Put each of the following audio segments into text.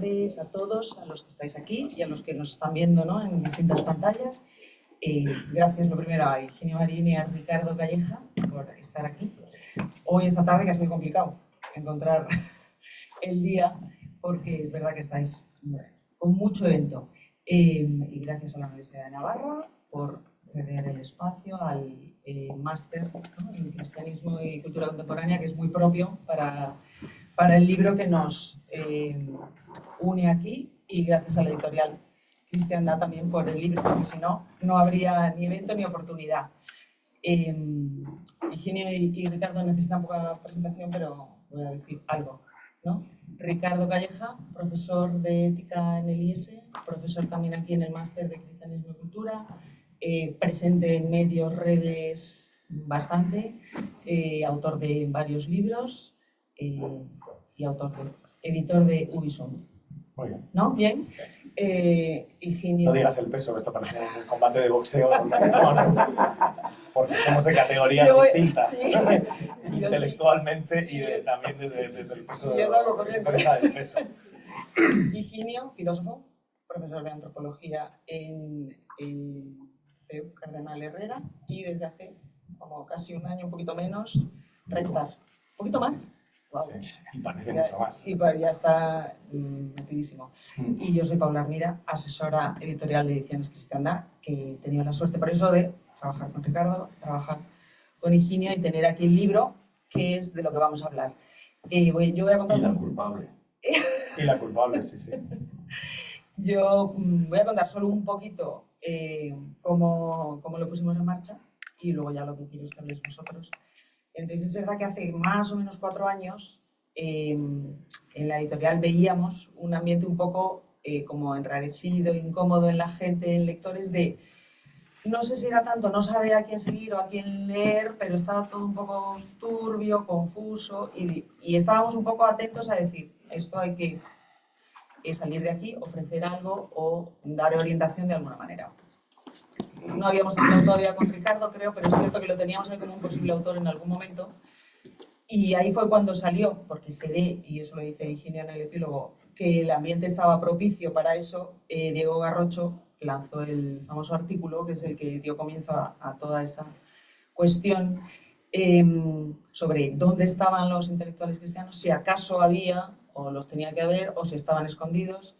tardes a todos, a los que estáis aquí y a los que nos están viendo, ¿no?, en distintas pantallas. Gracias lo primero a Higinio Marín y a Ricardo Calleja por estar aquí. Hoy, esta tarde, que ha sido complicado encontrar el día, porque es verdad que estáis con mucho evento. Y gracias a la Universidad de Navarra por ceder el espacio al máster, ¿no?, en Cristianismo y Cultura Contemporánea, que es muy propio para el libro que nos une aquí, y gracias a la editorial Cristiandad también por el libro, porque si no, no habría ni evento ni oportunidad. Higinio y Ricardo necesitan poca presentación, pero voy a decir algo, ¿no? Ricardo Calleja, profesor de ética en el IES, profesor también aquí en el máster de Cristianismo y Cultura, presente en medios, redes bastante, autor de varios libros y editor de Ubisoft. Muy bien. ¿No? ¿Bien? Higinio... No digas el peso, que esto parece un combate de boxeo. Porque somos de categorías distintas. Sí. Intelectualmente y también desde el peso del peso. Higinio, filósofo, profesor de antropología en CEU Cardenal Herrera, y desde hace como casi un año, un poquito menos, rector. ¿Un poquito más? Wow. Sí, y parece mucho más. Y ya está metidísimo. Y yo soy Paula Armida, asesora editorial de Ediciones Cristiandad, que he tenido la suerte por eso de trabajar con Ricardo, trabajar con Higinio y tener aquí el libro, que es de lo que vamos a hablar. Yo voy a contar... Y la culpable. Y la culpable, sí, sí. Yo voy a contar solo un poquito cómo lo pusimos en marcha, y luego ya lo que quiero es que habléis vosotros. Entonces es verdad que hace más o menos 4 años en la editorial veíamos un ambiente un poco como enrarecido, incómodo en la gente, en lectores, de no sé si era tanto no saber a quién seguir o a quién leer, pero estaba todo un poco turbio, confuso, y estábamos un poco atentos a decir, esto hay que salir de aquí, ofrecer algo o dar orientación de alguna manera. No habíamos hablado todavía con Ricardo, creo, pero es cierto que lo teníamos ahí como un posible autor en algún momento. Y ahí fue cuando salió, porque se ve, y eso lo dice Higinio en el epílogo, que el ambiente estaba propicio para eso. Diego Garrocho lanzó el famoso artículo, que es el que dio comienzo a toda esa cuestión, sobre dónde estaban los intelectuales cristianos, si acaso había, o los tenía que haber, o si estaban escondidos.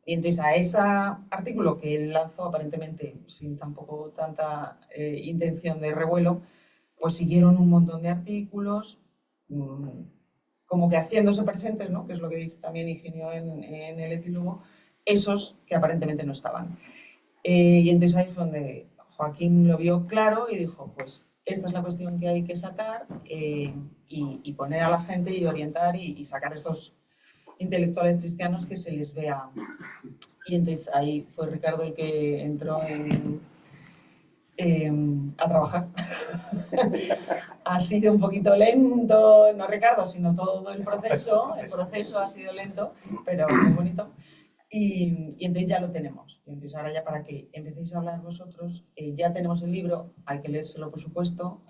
Y entonces a ese artículo que él lanzó, aparentemente sin tampoco tanta intención de revuelo, pues siguieron un montón de artículos, como que haciéndose presentes, ¿no?, que es lo que dice también Higinio en el epílogo, esos que aparentemente no estaban. Y entonces ahí fue donde Joaquín lo vio claro y dijo, pues esta es la cuestión que hay que sacar, y poner a la gente y orientar y sacar estos intelectuales cristianos que se les vea. Y entonces ahí fue Ricardo el que entró a trabajar. Ha sido un poquito lento, no Ricardo, sino todo el proceso. El proceso ha sido lento, pero muy bonito. Y entonces ya lo tenemos. Y entonces ahora ya, para que empecéis a hablar vosotros, ya tenemos el libro, hay que leérselo por supuesto.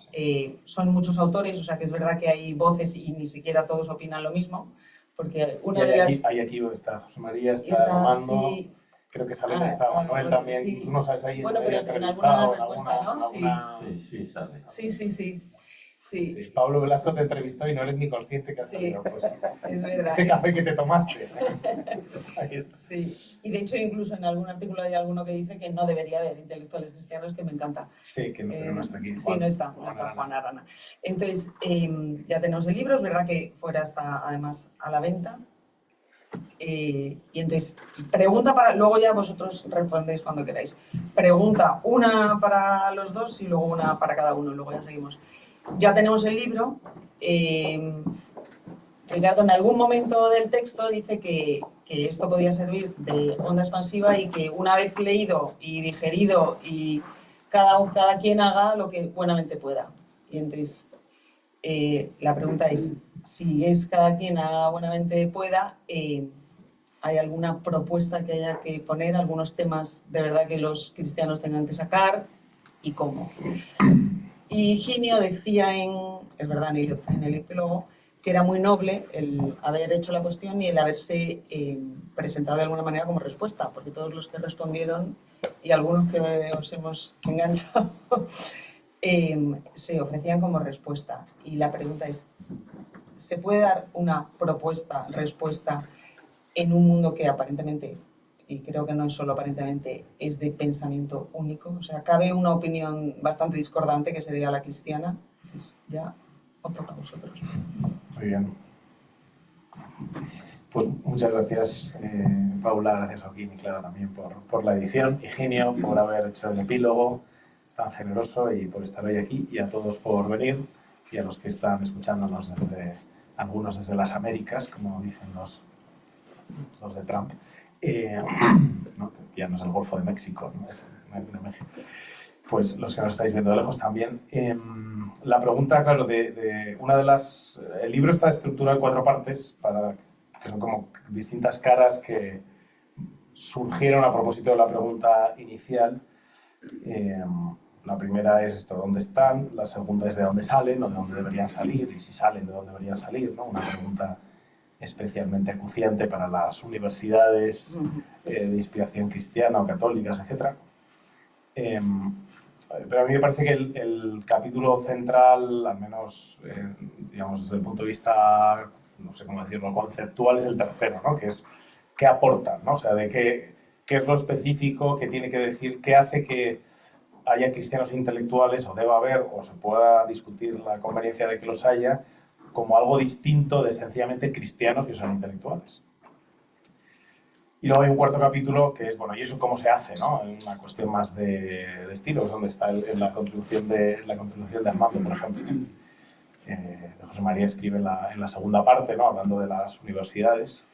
Son muchos autores, o sea que es verdad que hay voces y ni siquiera todos opinan lo mismo. Porque una de las... Hay aquí está José María, está Armando, sí. Creo que sale, está Manuel también, sí. tú no sabes ahí bueno, pero en alguna respuesta, ¿no? Sí, sale. Sí. Pablo Velasco te entrevistó y no eres ni consciente que has salido. Pues, es verdad. Ese café que te tomaste. Ahí está. Sí, y de hecho incluso en algún artículo hay alguno que dice que no debería haber intelectuales cristianos, que me encanta. Sí, que no, pero no está aquí. Sí, no está Juan Arana. Entonces, ya tenemos el libro, es verdad que fuera está además a la venta. Y entonces, pregunta para... Luego ya vosotros respondéis cuando queráis. Pregunta, una para los dos y luego una para cada uno, luego ya seguimos. Ya tenemos el libro. Ricardo en algún momento del texto dice que esto podía servir de onda expansiva y que una vez leído y digerido y cada quien haga lo que buenamente pueda. Y entonces la pregunta es, si es cada quien haga buenamente pueda, ¿hay alguna propuesta que haya que poner, algunos temas de verdad que los cristianos tengan que sacar y cómo? Y Higinio decía es verdad, en el epílogo, que era muy noble el haber hecho la cuestión y el haberse presentado de alguna manera como respuesta, porque todos los que respondieron y algunos que os hemos enganchado se ofrecían como respuesta. Y la pregunta es, ¿se puede dar una respuesta en un mundo que aparentemente, y creo que no es solo aparentemente, es de pensamiento único? O sea, cabe una opinión bastante discordante que sería la cristiana. Entonces, ya os toca a vosotros. Muy bien. Pues muchas gracias, Paula, gracias Joaquín y Clara también por la edición, Higinio por haber hecho el epílogo tan generoso y por estar hoy aquí, y a todos por venir, y a los que están escuchándonos algunos desde las Américas, como dicen los de Trump, ¿no? Ya no es el Golfo de México, no es de México. Pues los que nos estáis viendo de lejos también. La pregunta, claro, el libro está estructurado en 4 partes, que son como distintas caras que surgieron a propósito de la pregunta inicial. La primera es esto, ¿dónde están? La segunda es de dónde salen o de dónde deberían salir, y si salen, de dónde deberían salir, ¿no? Una pregunta especialmente acuciante para las universidades de inspiración cristiana o católicas, etc. Pero a mí me parece que el capítulo central, al menos digamos, desde el punto de vista, no sé cómo decirlo, conceptual, es el tercero, ¿no? Que es qué aportan, ¿no? O sea, de qué es lo específico que tiene que decir, qué hace que haya cristianos intelectuales, o deba haber, o se pueda discutir la conveniencia de que los haya, como algo distinto de sencillamente cristianos que son intelectuales. Y luego hay un cuarto capítulo que es, bueno, ¿y eso cómo se hace? ¿No? Una cuestión más de estilo, es donde está en la contribución de Armando, por ejemplo. José María escribe en la segunda parte, ¿no? Hablando de las universidades.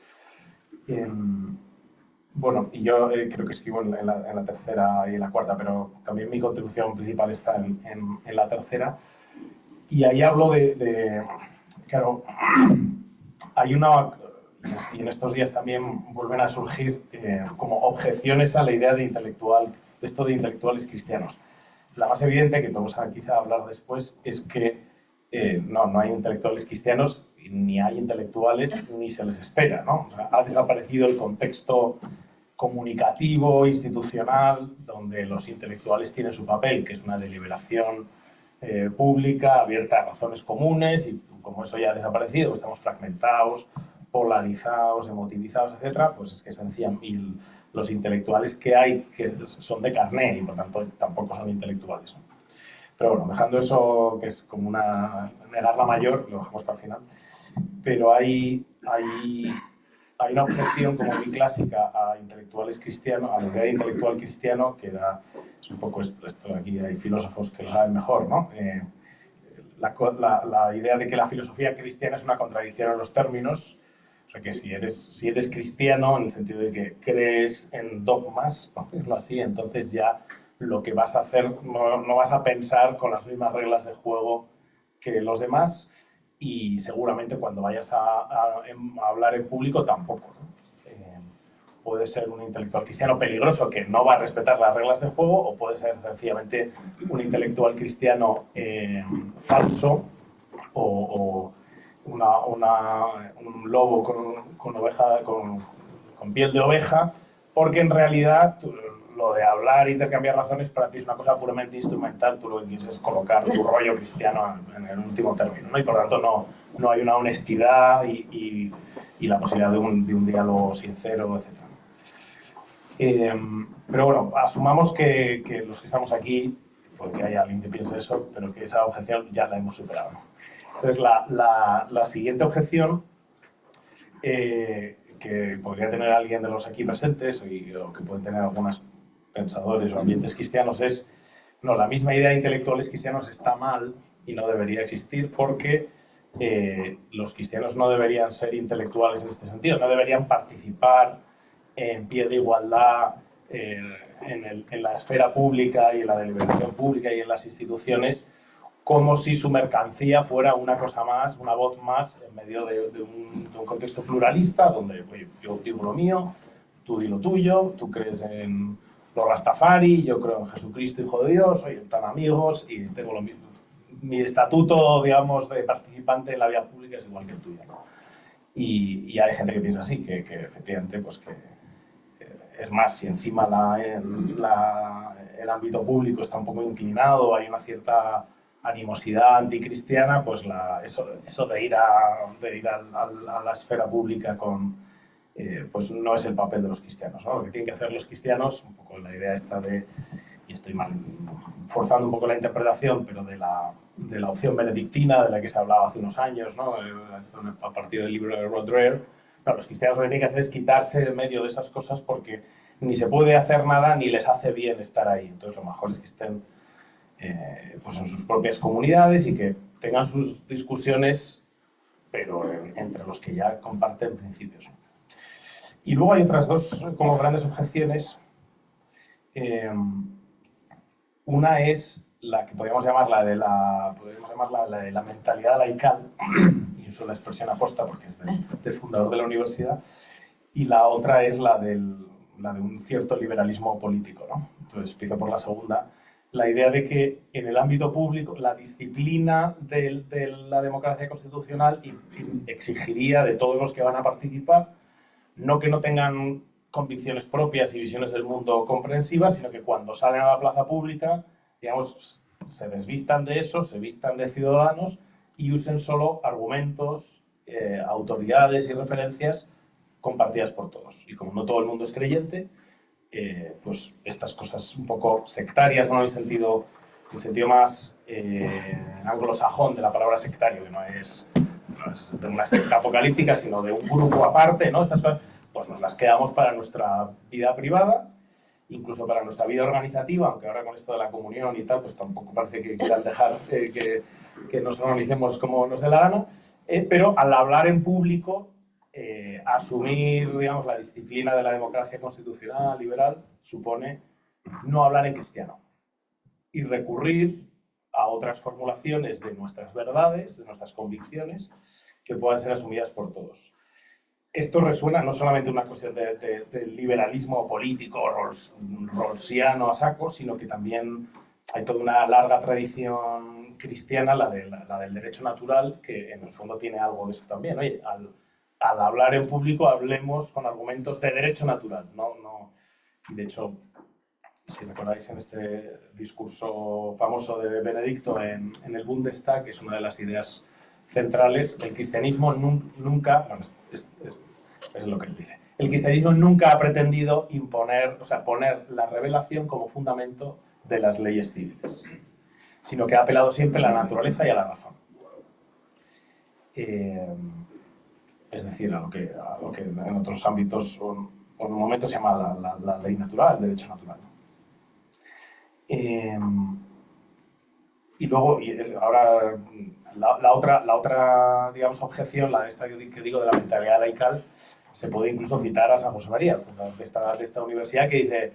Bueno, y yo creo que escribo en la tercera y en la cuarta, pero también mi contribución principal está en la tercera. Y ahí hablo claro, hay una... Y en estos días también vuelven a surgir como objeciones a la idea de esto de intelectuales cristianos. La más evidente, que vamos a quizá hablar después, es que no hay intelectuales cristianos, ni hay intelectuales, ni se les espera, ¿no? O sea, ha desaparecido el contexto comunicativo, institucional, donde los intelectuales tienen su papel, que es una deliberación pública, abierta a razones comunes, y como eso ya ha desaparecido, estamos fragmentados, polarizados, emotivizados, etcétera, pues es que sencillamente los intelectuales que hay que son de carné y por tanto tampoco son intelectuales, ¿no? Pero bueno, dejando eso, que es como negar la mayor, lo dejamos para el final, pero hay una objeción como muy clásica a intelectuales cristianos, a la idea de intelectual cristiano, que es un poco esto aquí hay filósofos que lo saben mejor, ¿no? La idea de que la filosofía cristiana es una contradicción en los términos. O sea, que si eres cristiano, en el sentido de que crees en dogmas, por decirlo así, entonces ya lo que vas a hacer, no vas a pensar con las mismas reglas de juego que los demás, y seguramente cuando vayas a hablar en público tampoco, ¿no? Puede ser un intelectual cristiano peligroso que no va a respetar las reglas de juego, o puede ser sencillamente un intelectual cristiano falso o un lobo con piel de oveja, porque en realidad lo de hablar e intercambiar razones para ti es una cosa puramente instrumental. Tú lo que quieres es colocar tu rollo cristiano en el último término, ¿no? Y por lo tanto no hay una honestidad y la posibilidad de un diálogo sincero, etc. Pero bueno, asumamos que los que estamos aquí, porque hay alguien que piense eso, pero que esa objeción ya la hemos superado. Entonces, la siguiente objeción que podría tener alguien de los aquí presentes, o que pueden tener algunos pensadores o ambientes cristianos, es: no, la misma idea de intelectuales cristianos está mal y no debería existir, porque los cristianos no deberían ser intelectuales en este sentido, no deberían participar en pie de igualdad en la esfera pública y en la deliberación pública y en las instituciones, como si su mercancía fuera una cosa más, una voz más, en medio de un contexto pluralista, donde yo digo lo mío, tú di lo tuyo, tú crees en los Rastafari, yo creo en Jesucristo, Hijo de Dios, soy tan amigos y tengo lo mismo. mi estatuto, digamos, de participante en la vida pública es igual que el tuyo, ¿no? Y hay gente que piensa así, que efectivamente, pues que es más, si encima el ámbito público está un poco inclinado, hay una cierta animosidad anticristiana, pues eso de ir a la esfera pública pues no es el papel de los cristianos, ¿no? Lo que tienen que hacer los cristianos, un poco la idea esta de, y estoy forzando un poco la interpretación, pero de la opción benedictina de la que se hablaba hace unos años, ¿no? A partir del libro de Rod Dreher. Claro, los cristianos lo que tienen que hacer es quitarse de medio de esas cosas porque ni se puede hacer nada ni les hace bien estar ahí. Entonces lo mejor es que estén pues en sus propias comunidades y que tengan sus discusiones, pero entre los que ya comparten principios. Y luego hay otras dos como grandes objeciones. Una es la que podríamos llamar la de la mentalidad laical, y uso la expresión aposta porque es del fundador de la universidad, y la otra es la de un cierto liberalismo político, ¿no? Entonces empiezo por la segunda. La idea de que en el ámbito público la disciplina de la democracia constitucional exigiría de todos los que van a participar no que no tengan convicciones propias y visiones del mundo comprensivas, sino que cuando salen a la plaza pública, digamos, se desvistan de eso, se vistan de ciudadanos y usen solo argumentos, autoridades y referencias compartidas por todos. Y como no todo el mundo es creyente, pues estas cosas un poco sectarias, ¿no? En el sentido más anglosajón de la palabra sectario, que no es de una secta apocalíptica, sino de un grupo aparte, ¿no? Estas cosas, pues nos las quedamos para nuestra vida privada, incluso para nuestra vida organizativa, aunque ahora con esto de la comunión y tal, pues tampoco parece que quieran dejar que nos organicemos como nos dé la gana, pero al hablar en público, asumir, digamos, la disciplina de la democracia constitucional liberal supone no hablar en cristiano y recurrir a otras formulaciones de nuestras verdades, de nuestras convicciones, que puedan ser asumidas por todos. Esto resuena no solamente una cuestión de liberalismo político rawlsiano a saco, sino que también hay toda una larga tradición cristiana, la del derecho natural, que en el fondo tiene algo de eso también. Oye, al hablar en público hablemos con argumentos de derecho natural. De hecho, si recordáis en este discurso famoso de Benedicto en el Bundestag, que es una de las ideas centrales, el cristianismo nunca, bueno, es lo que él dice, el cristianismo nunca ha pretendido poner la revelación como fundamento de las leyes civiles, sino que ha apelado siempre a la naturaleza y a la razón. Es decir, a lo que en otros ámbitos o en un momento se llama la ley natural, el derecho natural. Y luego, ahora, la otra, digamos, objeción, la de esta que digo de la mentalidad laical, se puede incluso citar a San José María, el fundador de esta universidad, que dice: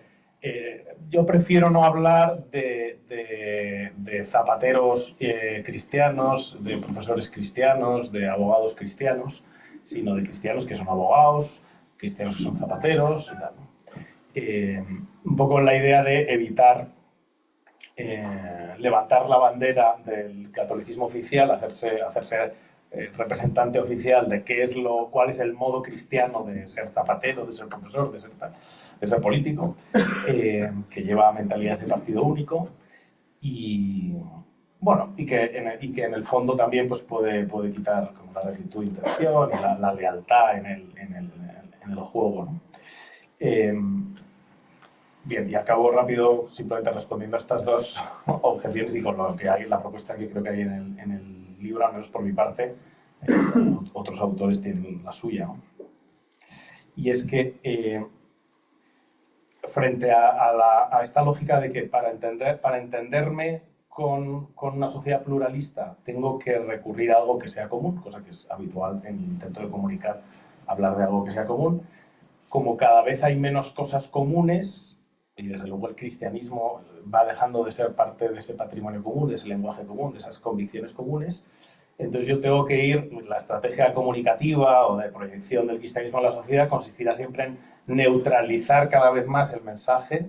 yo prefiero no hablar de zapateros cristianos, de profesores cristianos, de abogados cristianos, sino de cristianos que son abogados, cristianos que son zapateros y tal. Un poco la idea de evitar levantar la bandera del catolicismo oficial, hacerse representante oficial de cuál es el modo cristiano de ser zapatero, de ser profesor, de ser político, que lleva mentalidades de partido único y bueno, y que en el fondo también pues puede quitar como la rectitud de intención y la lealtad en el juego, ¿no? Bien, y acabo rápido simplemente respondiendo a estas dos objeciones y con lo que hay, la propuesta que creo que hay en el libro, al menos por mi parte, otros autores tienen la suya, ¿no? Y es que frente a esta lógica de que para entenderme con una sociedad pluralista tengo que recurrir a algo que sea común, cosa que es habitual en el intento de comunicar, hablar de algo que sea común, como cada vez hay menos cosas comunes, y desde luego el cristianismo va dejando de ser parte de ese patrimonio común, de ese lenguaje común, de esas convicciones comunes, entonces yo tengo que la estrategia comunicativa o de proyección del cristianismo en la sociedad consistirá siempre en neutralizar cada vez más el mensaje,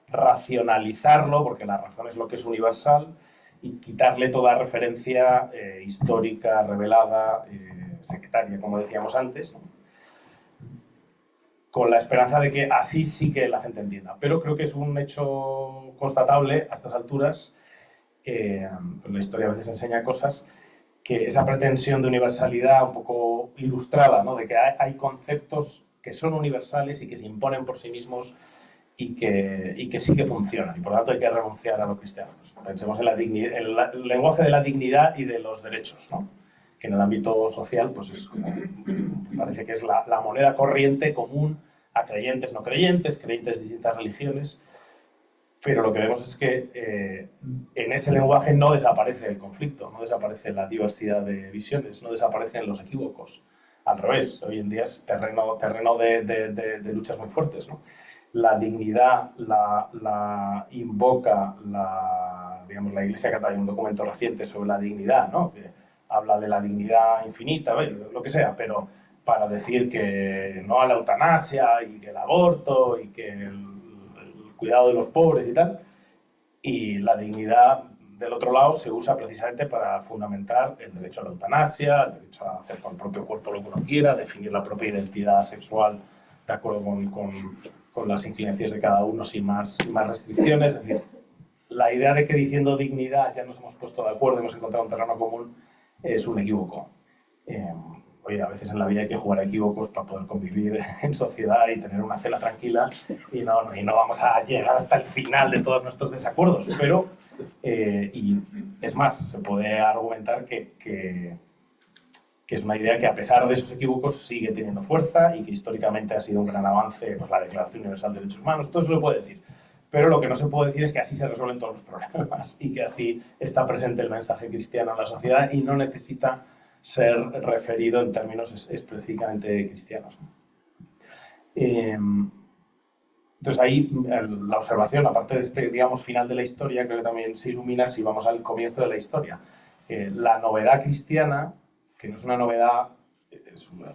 racionalizarlo, porque la razón es lo que es universal, y quitarle toda referencia histórica, revelada, sectaria, como decíamos antes, ¿no? Con la esperanza de que así sí que la gente entienda. Pero creo que es un hecho constatable a estas alturas, pues la historia a veces enseña cosas, que esa pretensión de universalidad un poco ilustrada, ¿no? De que hay conceptos que son universales y que se imponen por sí mismos y que sí que funcionan, y por lo tanto hay que renunciar a lo cristiano. Pues pensemos en el lenguaje de la dignidad y de los derechos, ¿no? Que en el ámbito social pues es como, parece que es la moneda corriente común a creyentes, no creyentes, creyentes de distintas religiones, pero lo que vemos es que en ese lenguaje no desaparece el conflicto, no desaparece la diversidad de visiones, no desaparecen los equívocos. Al revés, hoy en día es terreno de luchas muy fuertes, ¿no? La dignidad la invoca digamos, la Iglesia Católica. Hay un documento reciente sobre la dignidad, ¿no? Que habla de la dignidad infinita, lo que sea, pero para decir que no a la eutanasia y que el aborto y que el cuidado de los pobres y tal, y la dignidad del otro lado se usa precisamente para fundamentar el derecho a la eutanasia, el derecho a hacer con el propio cuerpo lo que uno quiera, definir la propia identidad sexual de acuerdo con las inclinaciones de cada uno sin más restricciones. Es decir, la idea de que diciendo dignidad ya nos hemos puesto de acuerdo, hemos encontrado un terreno común, es un equívoco. Oye, a veces en la vida hay que jugar a equívocos para poder convivir en sociedad y tener una cena tranquila, y no vamos a llegar hasta el final de todos nuestros desacuerdos, pero y es más, se puede argumentar que es una idea que a pesar de esos equívocos sigue teniendo fuerza y que históricamente ha sido un gran avance, pues la Declaración Universal de Derechos Humanos, todo eso se puede decir. Pero lo que no se puede decir es que así se resuelven todos los problemas y que así está presente el mensaje cristiano en la sociedad y no necesita ser referido en términos específicamente cristianos. Entonces ahí la observación, aparte de este, digamos, final de la historia, creo que también se ilumina si vamos al comienzo de la historia. La novedad cristiana, que no es una novedad,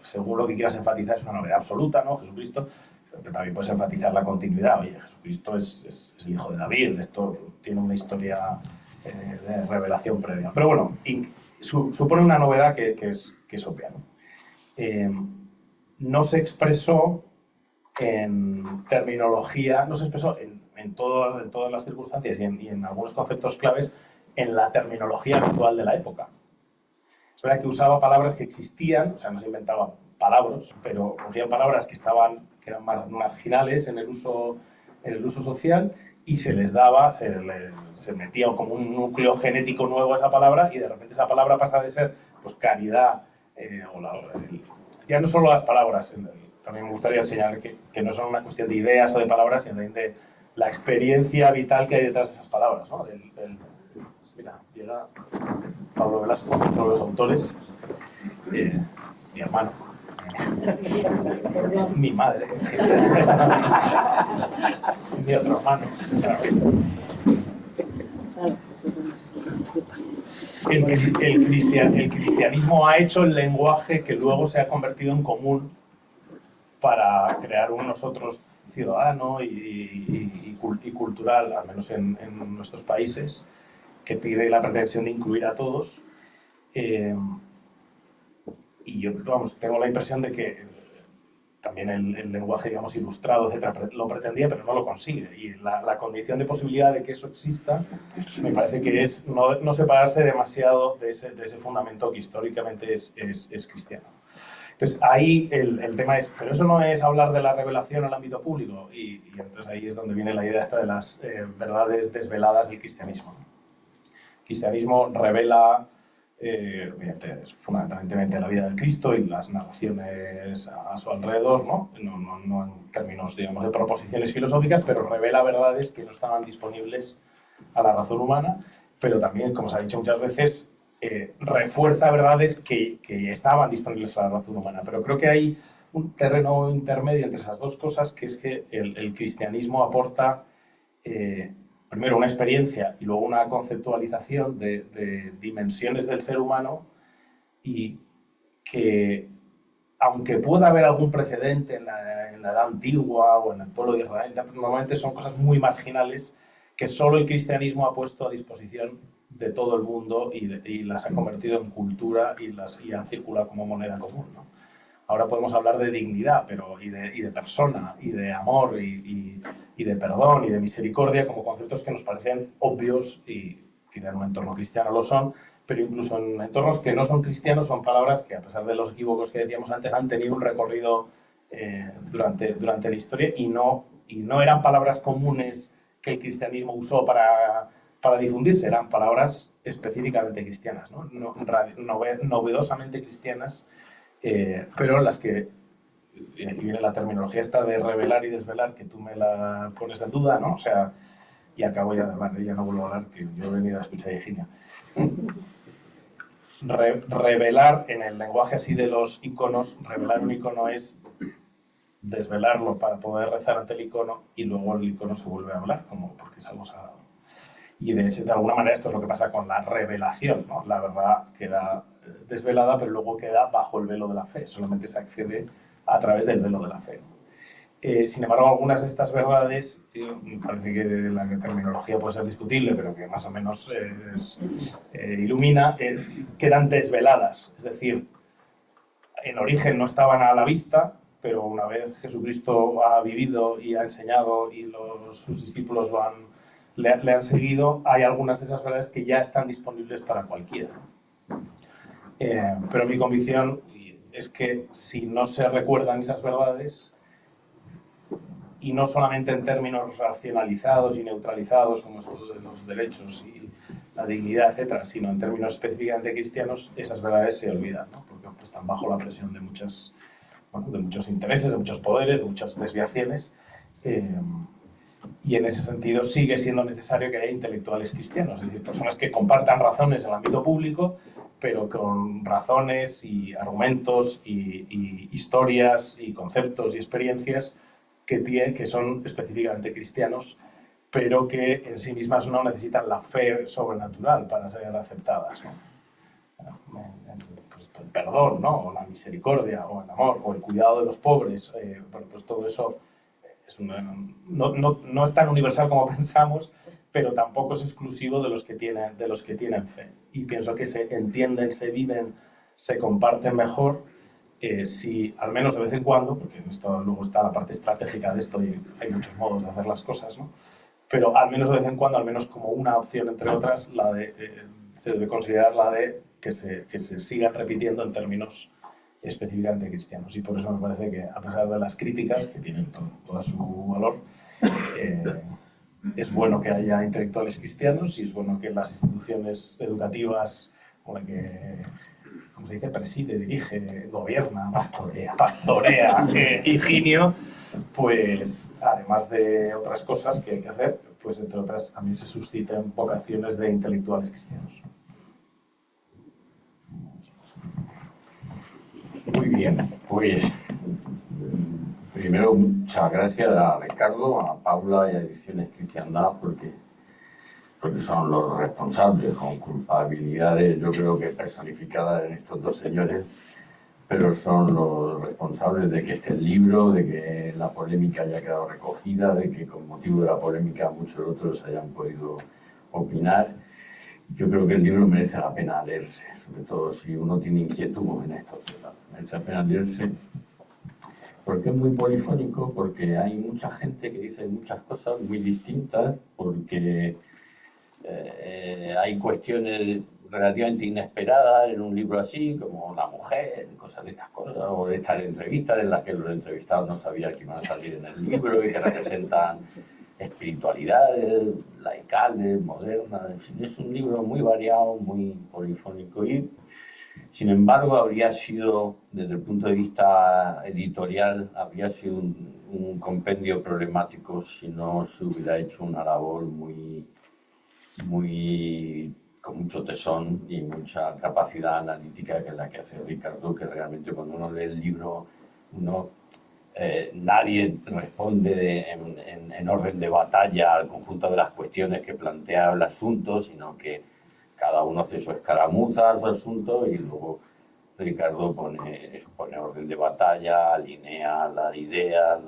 según lo que quieras enfatizar, es una novedad absoluta, ¿no? Jesucristo, pero también puedes enfatizar la continuidad. Oye, Jesucristo es el hijo de David, esto tiene una historia de revelación previa. Pero bueno, supone una novedad que es obvia, ¿no? No se expresó en terminología, no se expresó en todas las circunstancias y en algunos conceptos claves en la terminología actual de la época. Es verdad que usaba palabras que existían, o sea, no se inventaba palabras, pero cogían palabras que eran marginales en el uso social, y se les daba, se metía como un núcleo genético nuevo a esa palabra, y de repente esa palabra pasa de ser pues caridad, ya no solo las palabras, también me gustaría enseñar que no son una cuestión de ideas o de palabras, sino de la experiencia vital que hay detrás de esas palabras, ¿no? Mira, llega Pablo Velasco, uno de los autores, mi hermano, mi madre, mi otro hermano. El cristianismo ha hecho el lenguaje que luego se ha convertido en común para crear un nosotros ciudadano y cultural, al menos en nuestros países, que tiene la pretensión de incluir a todos. Y yo, vamos, tengo la impresión de que también el lenguaje, digamos, ilustrado, etcétera, lo pretendía, pero no lo consigue. Y la condición de posibilidad de que eso exista, me parece que es no separarse demasiado de ese fundamento que históricamente es cristiano. Entonces, ahí el tema es, pero eso no es hablar de la revelación en el ámbito público, y entonces ahí es donde viene la idea esta de las verdades desveladas del cristianismo. El cristianismo revela fundamentalmente la vida de Cristo y las narraciones a su alrededor, ¿no? No en términos, digamos, de proposiciones filosóficas, pero revela verdades que no estaban disponibles a la razón humana, pero también, como se ha dicho muchas veces, refuerza verdades que estaban disponibles a la razón humana. Pero creo que hay un terreno intermedio entre esas dos cosas, que es que el cristianismo aporta primero una experiencia y luego una conceptualización de dimensiones del ser humano, y que, aunque pueda haber algún precedente en la edad antigua o en el pueblo de Israel, normalmente son cosas muy marginales que solo el cristianismo ha puesto a disposición de todo el mundo y las ha convertido en cultura y han circulado como moneda común, ¿no? Ahora podemos hablar de dignidad, pero y de persona, y de amor, y de perdón, y de misericordia, como conceptos que nos parecen obvios y que en un entorno cristiano lo son, pero incluso en entornos que no son cristianos son palabras que, a pesar de los equívocos que decíamos antes, han tenido un recorrido durante la historia y no eran palabras comunes que el cristianismo usó para difundirse, eran palabras específicamente cristianas, ¿no? Novedosamente cristianas, pero las que, y aquí viene la terminología esta de revelar y desvelar, que tú me la pones en duda, ¿no? O sea, y acabo ya de hablar, ya no vuelvo a hablar, que yo he venido a escuchar a Virginia. Revelar, en el lenguaje así de los iconos, revelar un icono es desvelarlo para poder rezar ante el icono y luego el icono se vuelve a hablar, como porque es algo sagrado. Y de alguna manera esto es lo que pasa con la revelación, ¿no? La verdad queda desvelada, pero luego queda bajo el velo de la fe, solamente se accede a través del velo de la fe. Sin embargo, algunas de estas verdades, me parece que la terminología puede ser discutible, pero que más o menos ilumina, quedan desveladas. Es decir, en origen no estaban a la vista, pero una vez Jesucristo ha vivido y ha enseñado y sus discípulos le han seguido, hay algunas de esas verdades que ya están disponibles para cualquiera. Pero mi convicción es que si no se recuerdan esas verdades, y no solamente en términos racionalizados y neutralizados como esto de los derechos y la dignidad, etcétera, sino en términos específicamente cristianos, esas verdades se olvidan, ¿no? Porque están bajo la presión de muchos intereses, de muchos poderes, de muchas desviaciones, y en ese sentido sigue siendo necesario que haya intelectuales cristianos, es decir, personas que compartan razones en el ámbito público, pero con razones y argumentos y historias y conceptos y experiencias que son específicamente cristianos, pero que en sí mismas no necesitan la fe sobrenatural para ser aceptadas, ¿no? Pues el perdón, ¿no? O la misericordia, o el amor, o el cuidado de los pobres, bueno, pues todo eso no es tan universal como pensamos, pero tampoco es exclusivo de los que tienen fe. Y pienso que se entienden, se viven, se comparten mejor si, al menos de vez en cuando, porque esto luego está la parte estratégica de esto y hay muchos modos de hacer las cosas, ¿no? Pero al menos de vez en cuando, al menos como una opción entre otras, se debe considerar la de que se sigan repitiendo en términos específicamente cristianos. Y por eso me parece que, a pesar de las críticas, que tienen todo su valor, es bueno que haya intelectuales cristianos y es bueno que las instituciones educativas, como la que, como se dice, preside, dirige, gobierna, pastorea Higinio, pues además de otras cosas que hay que hacer, pues entre otras también se susciten vocaciones de intelectuales cristianos. Muy bien, pues primero muchas gracias a Ricardo, a Paula y a Ediciones Cristiandad porque son los responsables, con culpabilidades yo creo que personificadas en estos dos señores, pero son los responsables de que esté el libro, de que la polémica haya quedado recogida, de que con motivo de la polémica muchos otros hayan podido opinar. Yo creo que el libro merece la pena leerse, sobre todo si uno tiene inquietud en estos temas. Merece la pena leerse porque es muy polifónico, porque hay mucha gente que dice muchas cosas muy distintas, porque hay cuestiones relativamente inesperadas en un libro así, como la mujer, cosas de estas cosas, o de estas entrevistas en las que los entrevistados no sabían que iban a salir en el libro y que representan espiritualidades laicales, modernas, en fin, es un libro muy variado, muy polifónico y, sin embargo, habría sido, desde el punto de vista editorial, habría sido un compendio problemático si no se hubiera hecho una labor con mucho tesón y mucha capacidad analítica, que es la que hace Ricardo, que realmente cuando uno lee el libro, nadie responde en orden de batalla al conjunto de las cuestiones que plantea el asunto, sino que cada uno hace su escaramuza a su asunto y luego Ricardo pone orden de batalla, alinea las ideas,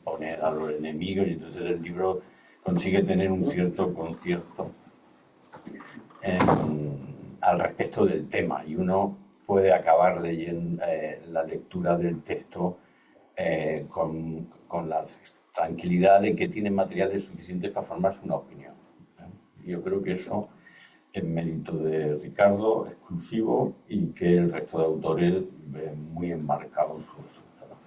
pone a los enemigos y entonces el libro consigue tener un cierto concierto al respecto del tema, y uno puede acabar leyendo la lectura del texto con la tranquilidad de que tiene materiales suficientes para formarse una opinión. Yo creo que eso es mérito de Ricardo, exclusivo, y que el resto de autores ven muy enmarcados su resultado.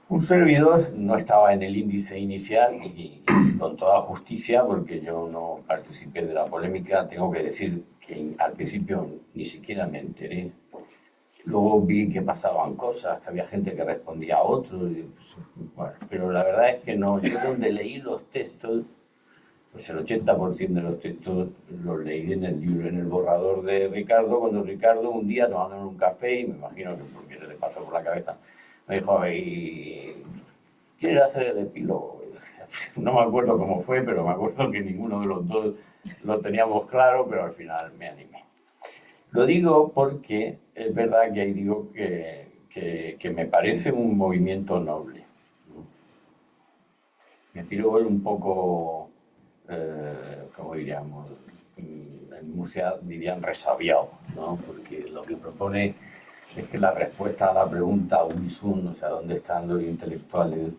Un servidor no estaba en el índice inicial y con toda justicia, porque yo no participé de la polémica. Tengo que decir que al principio ni siquiera me enteré. Luego vi que pasaban cosas, que había gente que respondía a otros. Bueno, pero la verdad es que no. Yo donde leí los textos, pues el 80% de los textos los leí en el libro, en el borrador de Ricardo, cuando Ricardo un día tomando un café, y me imagino que porque se le pasó por la cabeza, me dijo, ¿quieres hacer el epílogo? No me acuerdo cómo fue, pero me acuerdo que ninguno de los dos lo teníamos claro, pero al final me animé. Lo digo porque es verdad que ahí digo que me parece un movimiento noble. Mi epílogo es un poco, como diríamos, en Murcia dirían resabiado, ¿no? Porque lo que propone es que la respuesta a la pregunta Ubisun, o sea, ¿dónde están los intelectuales?,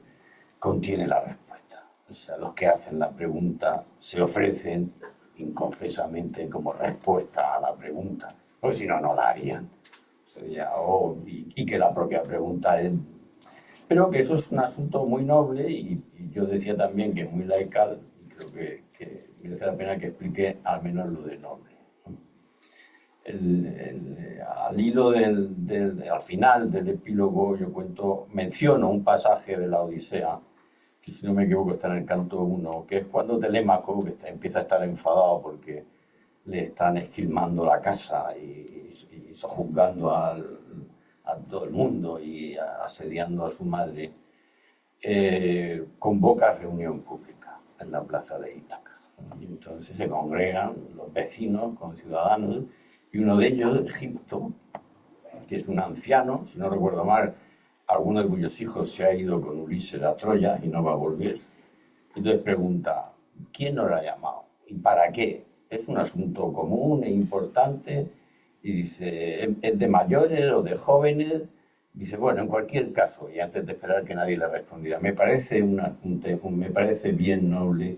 contiene la respuesta. O sea, los que hacen la pregunta se ofrecen inconfesamente como respuesta a la pregunta, porque si no, no la harían. Sería, y que la propia pregunta es... Pero que eso es un asunto muy noble y yo decía también que es muy laical, y creo que merece la pena que explique al menos lo de noble. Al hilo al final del epílogo yo menciono un pasaje de la Odisea, que si no me equivoco está en el canto 1, que es cuando Telémaco empieza a estar enfadado porque le están esquilmando la casa y sojuzgando a todo el mundo y asediando a su madre, convoca reunión pública en la plaza de Ítaca. Y entonces se congregan los vecinos con ciudadanos, y uno de ellos, Egipto, que es un anciano, si no recuerdo mal, alguno de cuyos hijos se ha ido con Ulises a Troya y no va a volver. Entonces pregunta, ¿quién nos ha llamado? ¿Y para qué? ¿Es un asunto común e importante? Y dice, ¿es de mayores o de jóvenes? Dice, bueno, en cualquier caso, y antes de esperar que nadie le respondiera, me parece bien noble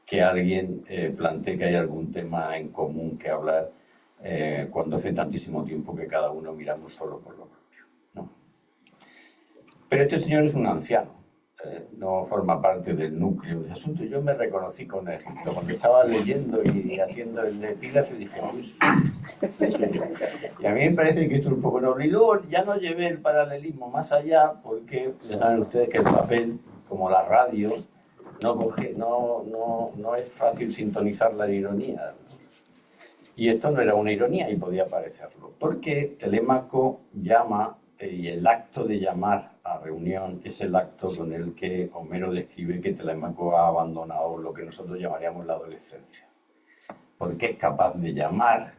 que alguien plantee que hay algún tema en común que hablar cuando hace tantísimo tiempo que cada uno miramos solo por lo propio, ¿no? Pero este señor es un anciano, no forma parte del núcleo del asunto. Yo me reconocí con Egipto cuando estaba leyendo y haciendo el epígrafe, dije, pues, y a mí me parece que esto es un poco noble. Y luego ya no llevé el paralelismo más allá, porque ya saben ustedes que el papel, como la radio, no es fácil sintonizar la ironía. Y esto no era una ironía y podía parecerlo, porque Telémaco llama, y el acto de llamar a reunión es el acto con el que Homero describe que Telémaco ha abandonado lo que nosotros llamaríamos la adolescencia, porque es capaz de llamar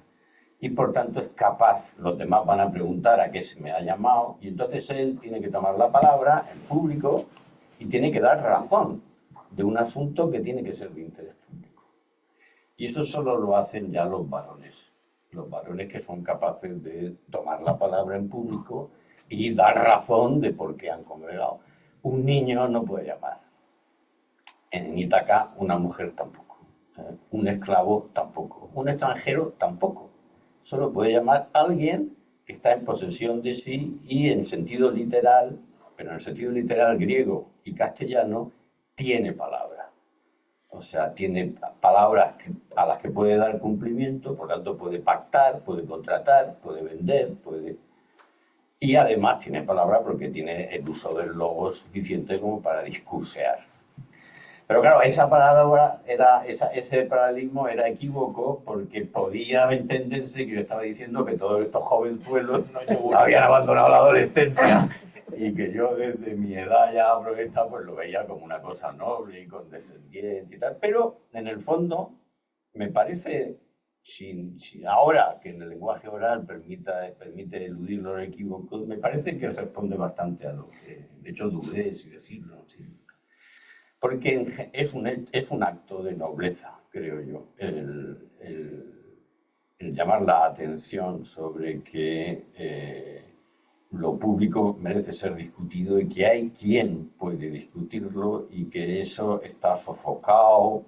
y por tanto es capaz, los demás van a preguntar a qué se me ha llamado, y entonces él tiene que tomar la palabra en público y tiene que dar razón de un asunto que tiene que ser de interés público. Y eso solo lo hacen ya los varones que son capaces de tomar la palabra en público y dar razón de por qué han congregado. Un niño no puede llamar. En Ítaca, una mujer tampoco. Un esclavo tampoco. Un extranjero tampoco. Solo puede llamar a alguien que está en posesión de sí y en sentido literal, pero en el sentido literal griego y castellano, tiene palabra. O sea, tiene palabras a las que puede dar cumplimiento, por tanto puede pactar, puede contratar, puede vender, y además tiene palabra porque tiene el uso del logos suficiente como para discursear. Pero claro, esa palabra ese paralelismo era equívoco, porque podía entenderse que yo estaba diciendo que todos estos jovenzuelos habían abandonado la adolescencia y que yo desde mi edad ya aprovechada pues lo veía como una cosa noble y condescendiente y tal. Pero en el fondo me parece, ahora que en el lenguaje oral permite eludir los equívocos, me parece que responde bastante a lo que, de hecho, dudé si decirlo, ¿sí? Porque es un acto de nobleza, creo yo, el el llamar la atención sobre que lo público merece ser discutido y que hay quien puede discutirlo y que eso está sofocado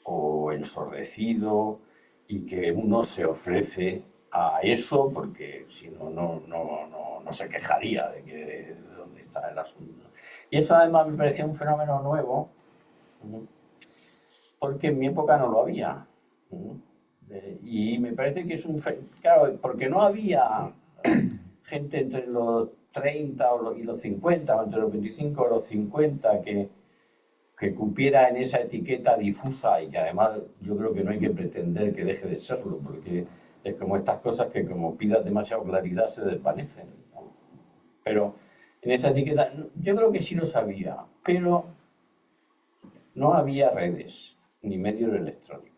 o ensordecido y que uno se ofrece a eso porque si no, no se quejaría de dónde está el asunto. Y eso además me parecía un fenómeno nuevo porque en mi época no lo había. Y me parece que es un... Claro, porque no había gente entre los 30 y los 50, o entre los 25 y los 50, que cupiera en esa etiqueta difusa y que además yo creo que no hay que pretender que deje de serlo, porque es como estas cosas que como pidas demasiada claridad se desvanecen, ¿no? Pero en esa etiqueta yo creo que sí lo sabía, pero no había redes ni medios electrónicos.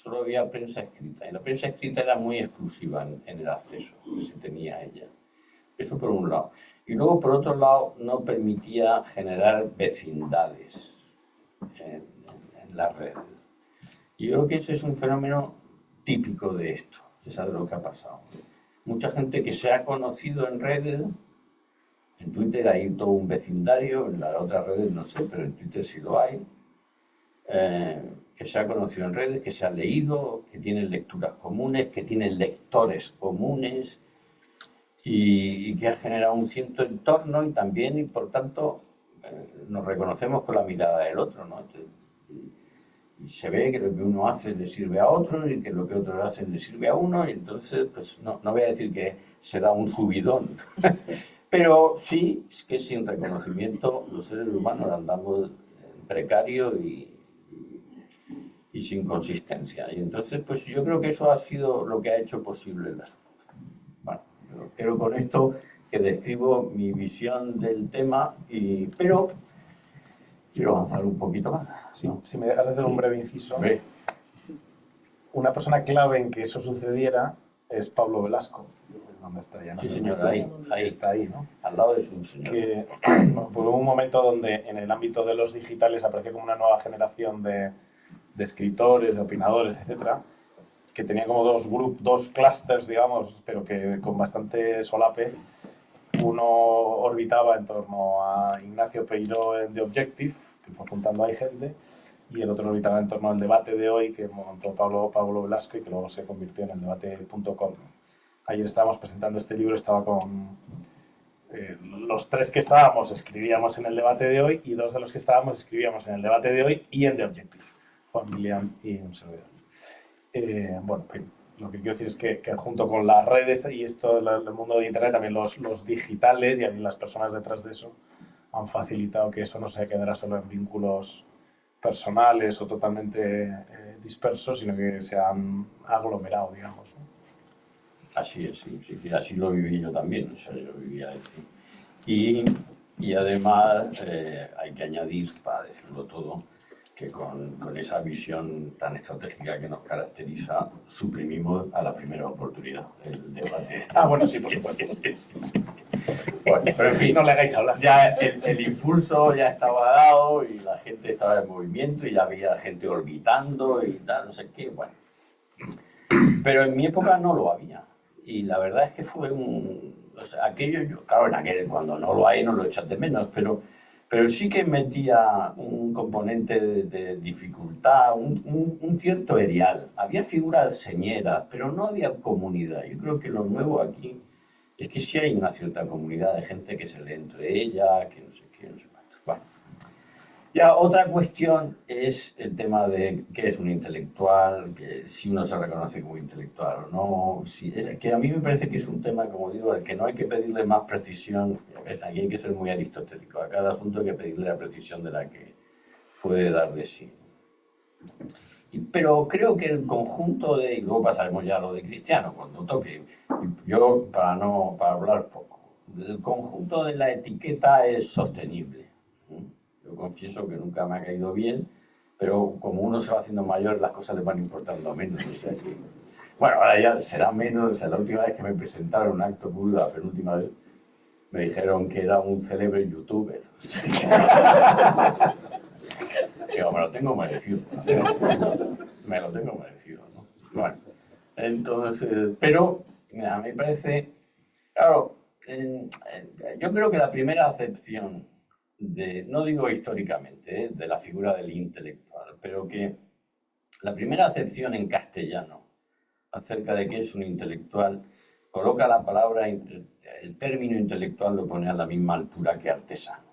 Solo había prensa escrita, y la prensa escrita era muy exclusiva en el acceso que se tenía a ella. Eso por un lado. Y luego, por otro lado, no permitía generar vecindades en la red. Y yo creo que ese es un fenómeno típico de esto, es algo lo que ha pasado. Mucha gente que se ha conocido en redes, en Twitter hay todo un vecindario, en las otras redes no sé, pero en Twitter sí lo hay, que se ha conocido en redes, que se ha leído, que tienen lecturas comunes, que tienen lectores comunes y que ha generado un cierto entorno y también, y por tanto, nos reconocemos con la mirada del otro, ¿no? Entonces, y se ve que lo que uno hace le sirve a otro y que lo que otros hacen le sirve a uno y entonces, pues no voy a decir que se da un subidón, pero sí es que sin reconocimiento los seres humanos andamos precarios y sin consistencia. Y entonces, pues yo creo que eso ha sido lo que ha hecho posible el asunto. Bueno, yo creo con esto que describo mi visión del tema, pero quiero avanzar un poquito más, ¿no? Sí, si me dejas hacer un breve inciso. Ve. Una persona clave en que eso sucediera es Pablo Velasco. ¿Dónde está? Ya no Sí, sé señor, dónde está. ahí. Está ahí, ¿no? Al lado de su señor. Que por un momento donde en el ámbito de los digitales apareció como una nueva generación de escritores, de opinadores, etcétera, que tenía como dos clústeres, digamos, pero que con bastante solape. Uno orbitaba en torno a Ignacio Peiró en The Objective, que fue juntando ahí gente, y el otro orbitaba en torno al debate de hoy, que montó Pablo Velasco y que luego se convirtió en el debate.com. Ayer estábamos presentando este libro, estaba con... los tres que estábamos escribíamos en el debate de hoy y dos de los que estábamos escribíamos en el debate de hoy y en The Objective, Juan Milián y un servidor. Bueno, lo que quiero decir es que junto con las redes y esto, el mundo de Internet, también los digitales y las personas detrás de eso han facilitado que eso no se quedara solo en vínculos personales o totalmente dispersos, sino que se han aglomerado, digamos, ¿no? Así es, sí, así lo viví yo también, o sea, yo vivía así. Y además hay que añadir, para decirlo todo, que con esa visión tan estratégica que nos caracteriza, suprimimos a la primera oportunidad el debate. Ah, bueno, sí, por supuesto. Bueno, pero en fin, no le hagáis hablar. Ya el impulso ya estaba dado y la gente estaba en movimiento y ya había gente orbitando y tal, no sé qué, bueno. Pero en mi época no lo había. Y la verdad es que fue o sea, aquello, claro, cuando no lo hay no lo echas de menos, pero sí que metía un componente de dificultad, un cierto erial. Había figuras señeras, pero no había comunidad. Yo creo que lo nuevo aquí es que sí hay una cierta comunidad de gente que se lee entre ella, que no sé qué, no sé cuánto. Bueno. Ya otra cuestión es el tema de qué es un intelectual, que si uno se reconoce como intelectual o no, que a mí me parece que es un tema, como digo, al que no hay que pedirle más precisión. Aquí hay que ser muy aristotélico, a cada asunto hay que pedirle la precisión de la que puede dar de sí. Pero creo que el conjunto y luego pasaremos ya a lo de Cristiano cuando toque, yo para hablar poco, el conjunto de la etiqueta es sostenible. Yo confieso que nunca me ha caído bien, pero como uno se va haciendo mayor, las cosas le van importando menos. O sea que, bueno, ahora ya será menos. O sea, la última vez que me presentaron un acto público, la penúltima vez, me dijeron que era un célebre youtuber. Digo, me lo tengo merecido. Me lo tengo merecido, ¿no? Bueno, Entonces, pero a mí me parece, claro, yo creo que la primera acepción no digo históricamente, de la figura del intelectual, pero que la primera acepción en castellano acerca de qué es un intelectual coloca la palabra, el término intelectual lo pone a la misma altura que artesano.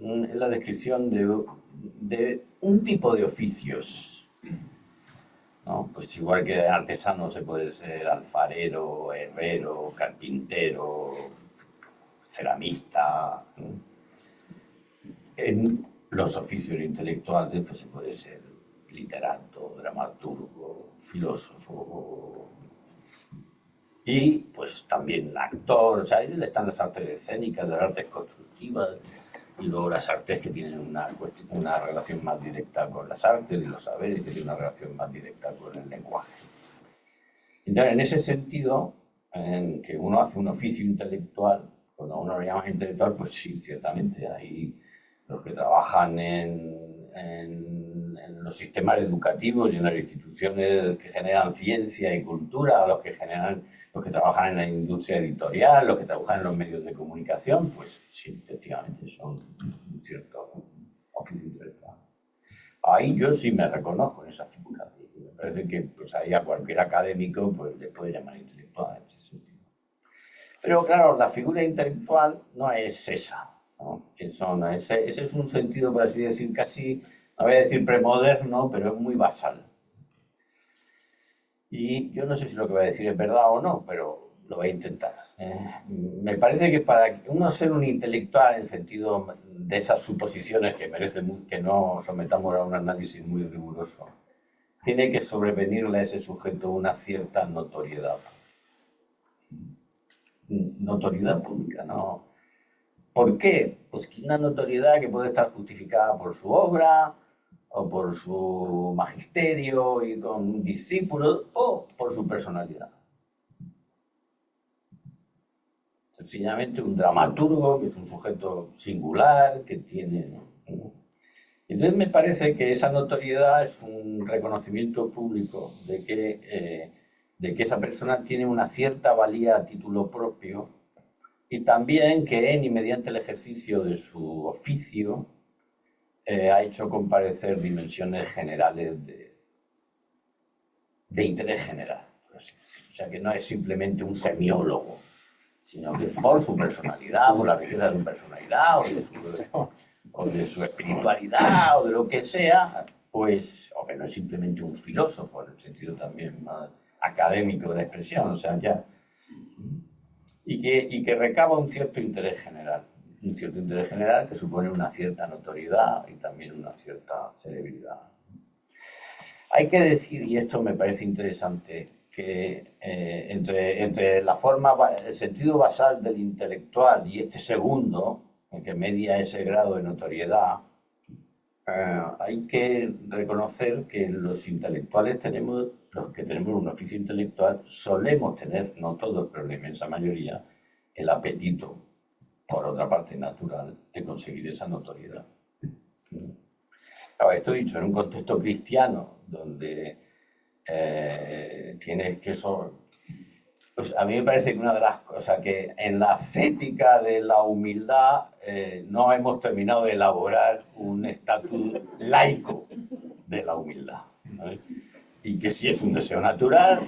Es la descripción de un tipo de oficios, ¿no? Pues igual que artesano se puede ser alfarero, herrero, carpintero, ceramista, ¿no? En los oficios intelectuales pues se puede ser literato, dramaturgo, filósofo y pues también actor. O sea, ahí están las artes escénicas, las artes constructivas y luego las artes que tienen una relación más directa con las artes y los saberes que tienen una relación más directa con el lenguaje. Entonces, en ese sentido, en que uno hace un oficio intelectual, cuando uno lo llama intelectual, pues sí, ciertamente hay los que trabajan en los sistemas educativos y en las instituciones que generan ciencia y cultura, los que trabajan en la industria editorial, los que trabajan en los medios de comunicación, pues sí, efectivamente son un cierto oficio intelectual. Ahí yo sí me reconozco en esa figura. Me parece que pues, ahí a cualquier académico pues, le puede llamar intelectual en ese sentido. Pero claro, la figura intelectual no es esa, ¿no? Ese es un sentido, por así decir, casi, no voy a decir premoderno, pero es muy basal. Y yo no sé si lo que voy a decir es verdad o no, pero lo voy a intentar. Me parece que para uno ser un intelectual en el sentido de esas suposiciones que merecen que no sometamos a un análisis muy riguroso, tiene que sobrevenirle a ese sujeto una cierta notoriedad. Notoriedad pública, ¿no? ¿Por qué? Pues que una notoriedad que puede estar justificada por su obra, o por su magisterio y con discípulos, o por su personalidad. Sencillamente un dramaturgo, que es un sujeto singular, que tiene... Entonces me parece que esa notoriedad es un reconocimiento público de que esa persona tiene una cierta valía a título propio y también que en y mediante el ejercicio de su oficio ha hecho comparecer dimensiones generales de interés general. O sea, que no es simplemente un semiólogo, sino que por su personalidad, por la riqueza de su personalidad, o de su espiritualidad, o de lo que sea, pues, o que no es simplemente un filósofo, en el sentido también más académico de la expresión, o sea, ya... Y que recaba un cierto interés general que supone una cierta notoriedad y también una cierta celebridad. Hay que decir, y esto me parece interesante, que entre la forma, el sentido basal del intelectual y este segundo, en que media ese grado de notoriedad, hay que reconocer que los intelectuales los que tenemos un oficio intelectual, solemos tener, no todos, pero la inmensa mayoría, el apetito, por otra parte natural, de conseguir esa notoriedad. Claro, esto dicho en un contexto cristiano, donde tienes que pues a mí me parece que una de las cosas que en la ascética de la humildad no hemos terminado de elaborar un estatus laico de la humildad, ¿no? Y que si es un deseo natural,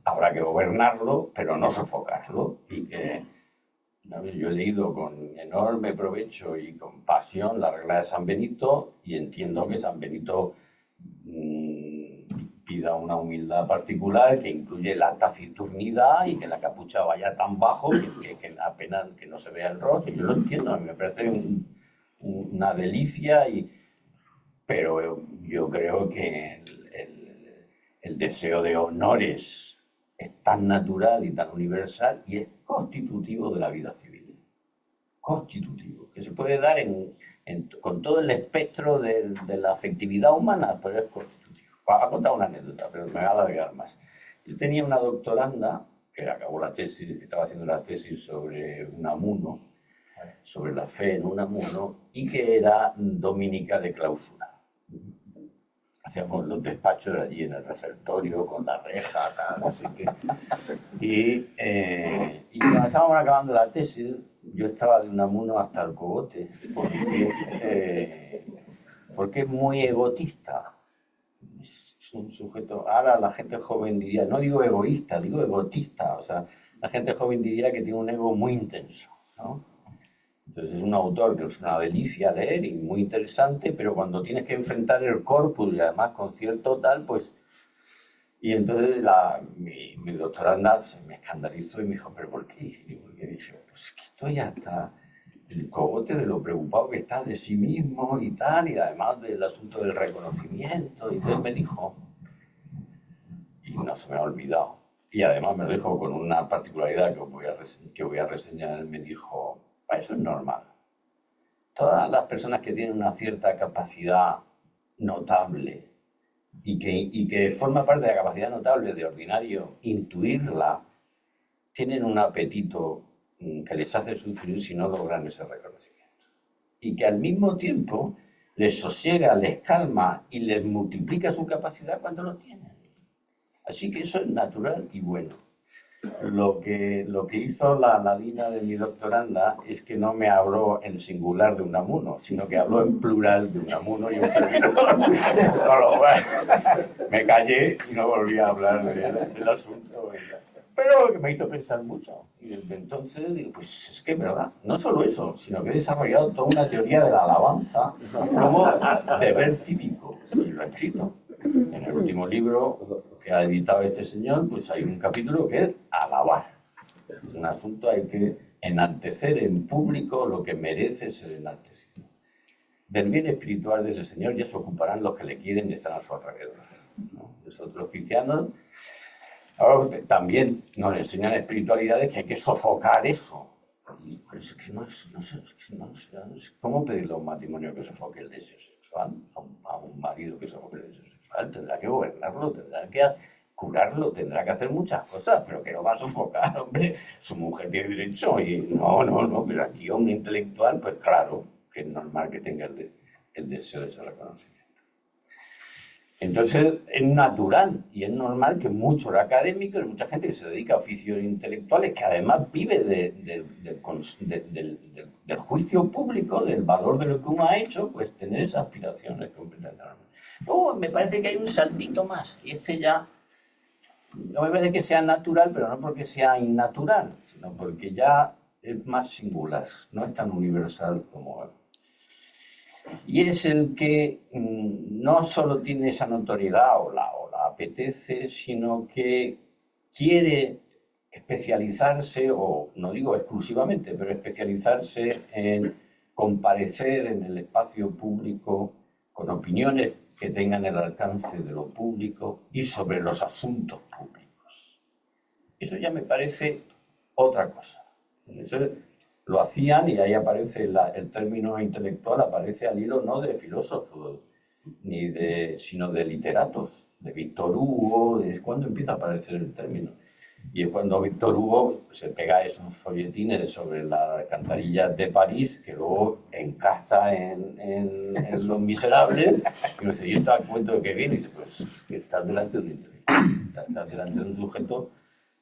habrá que gobernarlo, pero no sofocarlo. Y que yo he leído con enorme provecho y con pasión la regla de San Benito y entiendo que San Benito pida una humildad particular que incluye la taciturnidad y que la capucha vaya tan bajo que apenas que no se vea el rostro. Yo lo entiendo, a mí me parece una delicia, pero yo creo que el deseo de honores es tan natural y tan universal y es constitutivo de la vida civil. Constitutivo, que se puede dar con todo el espectro de la afectividad humana, pero es constitutivo. Voy a contar una anécdota, pero me va a alargar más. Yo tenía una doctoranda que acabó la tesis, que estaba haciendo la tesis sobre Unamuno, sobre la fe en Unamuno, y que era dominica de clausura. hacíamos los despachos allí en el refectorio con la reja, tal, así que... Y cuando estábamos acabando la tesis, yo estaba de Unamuno hasta el cogote, porque es muy egotista. Es un sujeto... Ahora la gente joven diría, no digo egoísta, digo egotista. O sea, la gente joven diría que tiene un ego muy intenso, ¿no? Entonces es un autor que es una delicia leer y muy interesante, pero cuando tienes que enfrentar el corpus y además con cierto tal, pues... Y entonces mi doctoranda se me escandalizó y me dijo, ¿pero por qué? Y porque dije, pues que esto ya está el cogote de lo preocupado que está de sí mismo y tal, y además del asunto del reconocimiento. Y entonces me dijo, y no se me ha olvidado, y además me lo dijo con una particularidad que voy a reseñar, me dijo, eso es normal. Todas las personas que tienen una cierta capacidad notable y que forma parte de la capacidad notable de ordinario intuirla, tienen un apetito que les hace sufrir si no logran ese reconocimiento. Y que al mismo tiempo les sosiega, les calma y les multiplica su capacidad cuando lo tienen. Así que eso es natural y bueno. Lo que hizo la Ladina de mi doctoranda es que no me habló en singular de Unamuno, sino que habló en plural de Unamuno y un servidor. Me callé y no volví a hablar del asunto. Pero que me hizo pensar mucho. Y desde entonces digo, pues es que es verdad, no solo eso, sino que he desarrollado toda una teoría de la alabanza como deber cívico. Y lo he escrito. En el último libro que ha editado este señor, pues hay un capítulo que es alabar. Es un asunto, hay que enaltecer en público lo que merece ser enaltecido. Del bien espiritual de ese señor ya se ocuparán los que le quieren y están a su alrededor, ¿no? Nosotros cristianos ahora también nos enseñan espiritualidades que hay que sofocar eso. Y pues es que no sé, ¿cómo pedirle a un matrimonio que sofoque el deseo sexual? A un marido que sofoque el deseo sexual, tendrá que gobernarlo, tendrá que curarlo, tendrá que hacer muchas cosas, pero que no va a sofocar, hombre, su mujer tiene derecho y no, pero aquí un intelectual, pues claro, que es normal que tenga el deseo de ser reconocido. Entonces es natural y es normal que muchos académicos y mucha gente que se dedica a oficios intelectuales, que además vive del juicio público, del valor de lo que uno ha hecho, pues tener esas aspiraciones completamente normales. Luego me parece que hay un saltito más, y ya, no me parece que sea natural, pero no porque sea innatural, sino porque ya es más singular, no es tan universal como... Y es el que no solo tiene esa notoriedad o la apetece, sino que quiere especializarse, o no digo exclusivamente, pero especializarse en comparecer en el espacio público con opiniones que tengan el alcance de lo público y sobre los asuntos públicos. Eso ya me parece otra cosa. Eso lo hacían y ahí aparece el término intelectual, aparece al hilo no de filósofos, sino de literatos, de Víctor Hugo, es cuando empieza a aparecer el término. Y es cuando Víctor Hugo se pega esos folletines sobre las alcantarillas de París, que luego encasta en Los Miserables, y me dice, ¿y esto a cuento de qué viene? Y dice, pues que estás delante de un intelectual, estás delante de un sujeto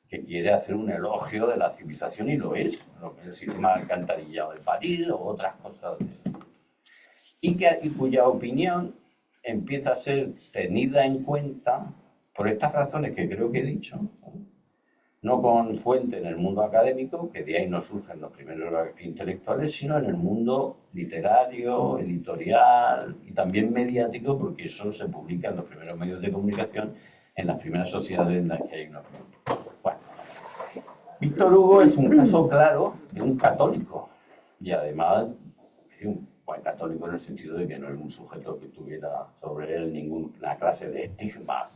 que quiere hacer un elogio de la civilización, y lo es, lo que es el sistema de alcantarillado de París o otras cosas de eso. Y cuya opinión empieza a ser tenida en cuenta por estas razones que creo que he dicho, no con fuente en el mundo académico, que de ahí no surgen los primeros intelectuales, sino en el mundo literario, editorial y también mediático, porque eso se publica en los primeros medios de comunicación, en las primeras sociedades en las que hay una opinión. Bueno, Víctor Hugo es un caso claro de un católico, y además es un buen católico en el sentido de que no es un sujeto que tuviera sobre él ninguna clase de estigma,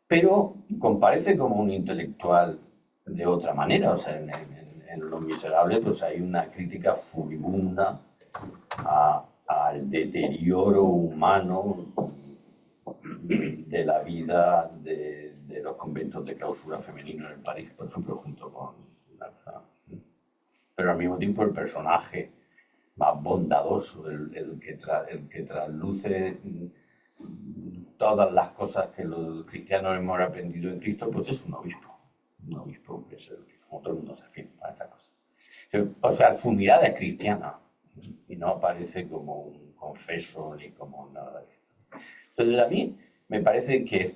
pero comparece como un intelectual de otra manera. O sea, en Los Miserables pues hay una crítica furibunda al deterioro humano de la vida de los conventos de clausura femenina en París, por ejemplo, junto con... Pero al mismo tiempo el personaje más bondadoso, el que trasluce todas las cosas que los cristianos hemos aprendido en Cristo, pues es un obispo. Un obispo que es como todo el mundo se afirma a esta cosa. O sea, su mirada es cristiana y no aparece como un confeso ni como nada de eso. Entonces a mí me parece que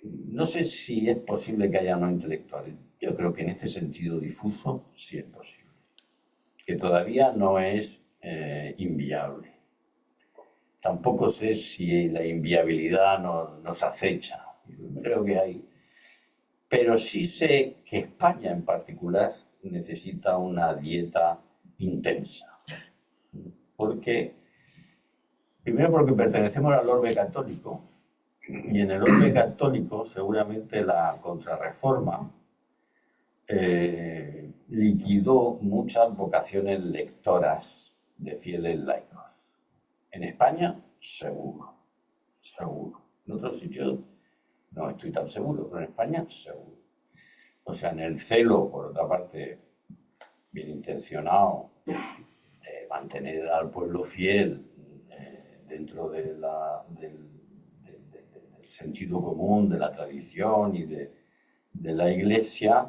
no sé si es posible que haya no intelectuales. Yo creo que en este sentido difuso sí es posible. Que todavía no es inviable. Tampoco sé si la inviabilidad nos acecha. Creo que hay. Pero sí sé que España en particular necesita una dieta intensa. Primero porque pertenecemos al orbe católico. Y en el orbe católico seguramente la contrarreforma liquidó muchas vocaciones lectoras de fieles laicos. En España, seguro, seguro. En otros sitios no estoy tan seguro, pero en España, seguro. O sea, en el celo, por otra parte, bien intencionado, de mantener al pueblo fiel dentro del sentido común, de la tradición y de la Iglesia,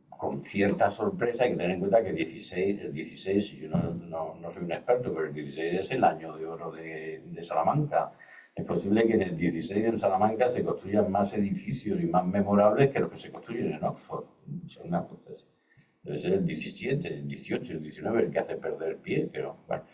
con cierta sorpresa. Hay que tener en cuenta que el 16, yo no soy un experto, pero el 16 es el año de oro de Salamanca. Es posible que en el 16 en Salamanca se construyan más edificios y más memorables que los que se construyen en Oxford. Son una cosa así. Debe ser el 17, el 18, el 19 el que hace perder pie, pero bueno.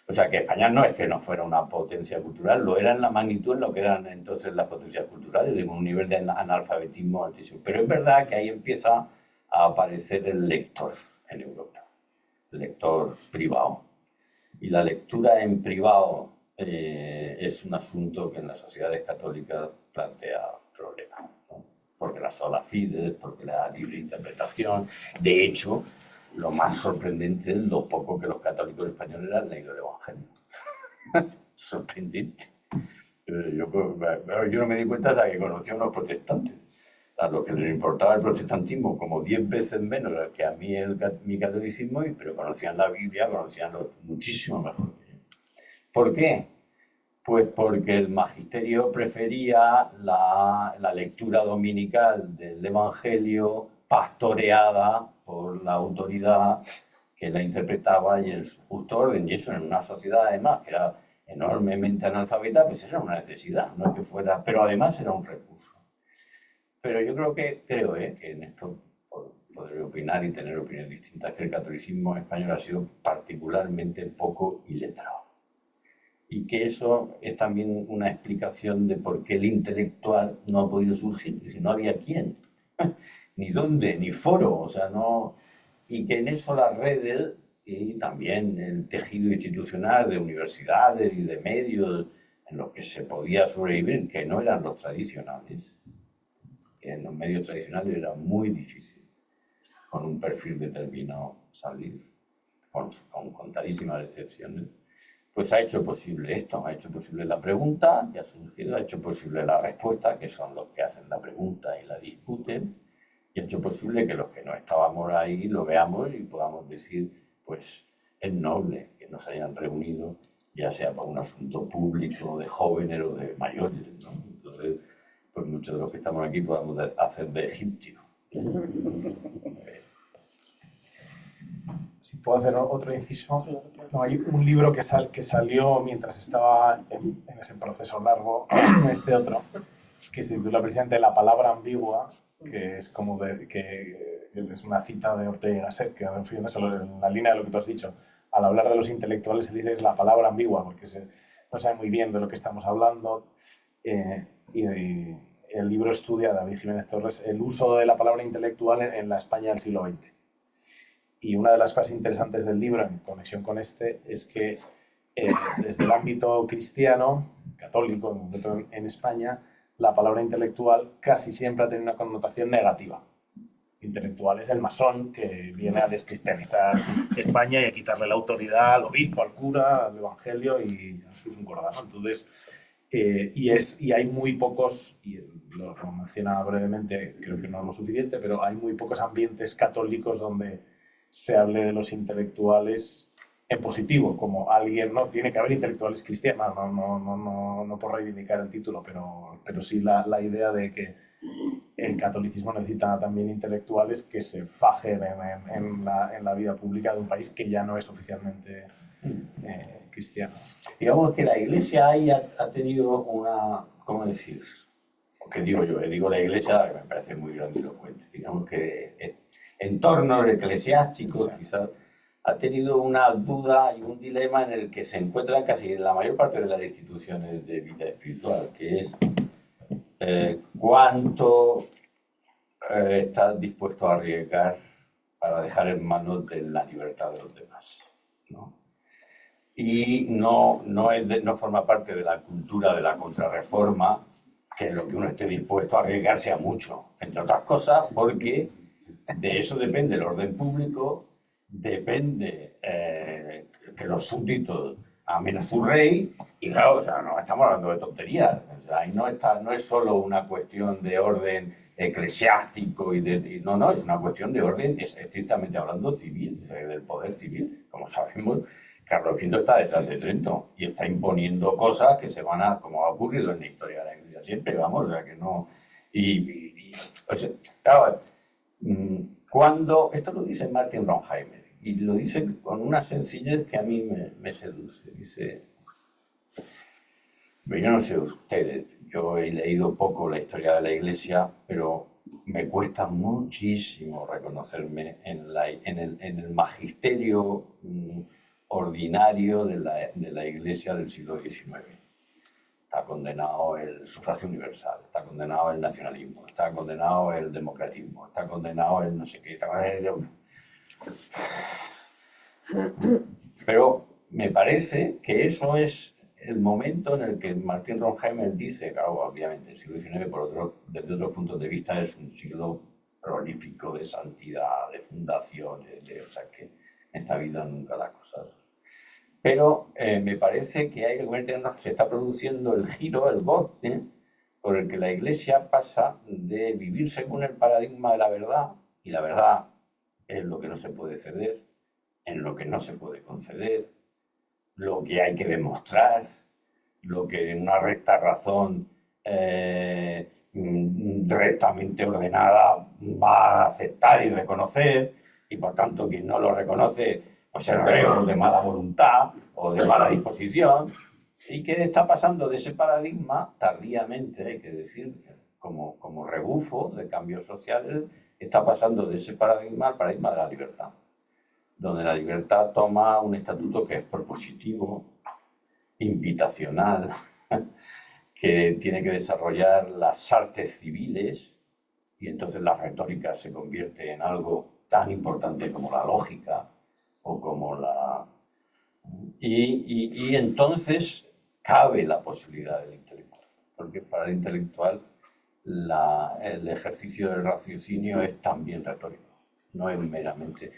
O sea, que España no es que no fuera una potencia cultural, lo era en la magnitud en lo que eran entonces las potencias culturales, de un nivel de analfabetismo altísimo. Pero es verdad que ahí empieza a aparecer el lector en Europa, el lector privado. Y la lectura en privado es un asunto que en las sociedades católicas plantea problemas, ¿no? Porque la sola fide, porque la libre interpretación. De hecho, lo más sorprendente es lo poco que los católicos españoles han leído el Evangelio. Sorprendente. Yo no me di cuenta hasta que conocí a unos protestantes, a los que les importaba el protestantismo como 10 veces menos que a mí mi catolicismo, pero conocían la Biblia, conocían muchísimo mejor que yo. ¿Por qué? Pues porque el magisterio prefería la lectura dominical del Evangelio pastoreada por la autoridad que la interpretaba y en su justo orden. Y eso en una sociedad, además, que era enormemente analfabeta, pues era una necesidad, no es que fuera, pero además era un recurso. Pero yo creo que en esto podré opinar y tener opiniones distintas, que el catolicismo español ha sido particularmente poco iletrado. Y que eso es también una explicación de por qué el intelectual no ha podido surgir, porque no había quién, ni dónde, ni foro, o sea, no. Y que en eso las redes y también el tejido institucional de universidades y de medios en los que se podía sobrevivir, que no eran los tradicionales, que en los medios tradicionales era muy difícil con un perfil determinado salir, con contadísimas excepciones. Pues ha hecho posible esto, ha hecho posible la pregunta que ha surgido, ha hecho posible la respuesta, que son los que hacen la pregunta y la discuten, y ha hecho posible que los que no estábamos ahí lo veamos y podamos decir, pues es noble que nos hayan reunido, ya sea para un asunto público, de jóvenes o de mayores, ¿no? Entonces, pues muchos de los que estamos aquí podamos hacer de egipcio. Si puedo hacer otro inciso. No, hay un libro que salió mientras estaba en ese proceso largo, este otro, que se titula precisamente La palabra ambigua, que es como que es una cita de Ortega y Gasset, que en la línea de lo que tú has dicho. Al hablar de los intelectuales se dice la palabra ambigua, porque no sabe muy bien de lo que estamos hablando. Y el libro estudia, David Jiménez Torres, el uso de la palabra intelectual en la España del siglo XX. Y una de las cosas interesantes del libro, en conexión con este, es que desde el ámbito cristiano, católico, en España, la palabra intelectual casi siempre ha tenido una connotación negativa. Intelectual es el masón que viene a descristianizar España y a quitarle la autoridad al obispo, al cura, al evangelio y a Jesús un cordano. Entonces, y hay muy pocos, y lo mencionaba brevemente, creo que no es lo suficiente, pero hay muy pocos ambientes católicos donde se hable de los intelectuales en positivo, como alguien, ¿no? Tiene que haber intelectuales cristianos, no por reivindicar el título, pero sí la idea de que el catolicismo necesita también intelectuales que se fajen en la vida pública de un país que ya no es oficialmente cristiano. Digamos que la Iglesia ahí ha tenido una, ¿cómo decir? ¿Qué digo yo? Digo la Iglesia, que me parece muy grandilocuente. Digamos que en torno eclesiásticos, Sí. quizás, ha tenido una duda y un dilema en el que se encuentran casi la mayor parte de las instituciones de vida espiritual, que es cuánto estás dispuesto a arriesgar para dejar en manos de la libertad de los demás, ¿no? Y no forma parte de la cultura de la contrarreforma que lo que uno esté dispuesto a arriesgarse a mucho, entre otras cosas porque de eso depende el orden público, depende que los súbditos amen a su rey, y claro, o sea, no estamos hablando de tonterías, o sea, ahí no es solo una cuestión de orden eclesiástico no, es una cuestión de orden, estrictamente hablando, civil, del poder civil. Como sabemos, Carlos V está detrás de Trento y está imponiendo cosas que se van a, como ha ocurrido en la historia de la Iglesia siempre, vamos, o sea, que no... o sea, claro, cuando, esto lo dice Martin Ronheimer, y lo dice con una sencillez que a mí me seduce. Dice, yo no sé ustedes, yo he leído poco la historia de la Iglesia, pero me cuesta muchísimo reconocerme en el magisterio ordinario de la Iglesia del siglo XIX. Está condenado el sufragio universal, está condenado el nacionalismo, está condenado el democratismo, está condenado el no sé qué. Pero me parece que eso es el momento en el que Martin Ronheimer dice, claro, obviamente el siglo XIX desde otros puntos de vista es un siglo prolífico de santidad, de fundaciones, o sea que en esta vida nunca las cosas... Pero me parece que hay que entendernos que se está produciendo el giro, el bote, por el que la Iglesia pasa de vivir según el paradigma de la verdad, y la verdad es lo que no se puede ceder, en lo que no se puede conceder, lo que hay que demostrar, lo que en una recta razón rectamente ordenada va a aceptar y reconocer, y por tanto quien no lo reconoce pues es reo de mala voluntad o de mala disposición, y que está pasando de ese paradigma, tardíamente hay que decir, como rebufo de cambios sociales, está pasando de ese paradigma al paradigma de la libertad, donde la libertad toma un estatuto que es propositivo, invitacional, que tiene que desarrollar las artes civiles, y entonces la retórica se convierte en algo tan importante como la lógica o como la... Y entonces cabe la posibilidad del intelectual, porque para el intelectual el ejercicio del raciocinio es también retórico, no es meramente...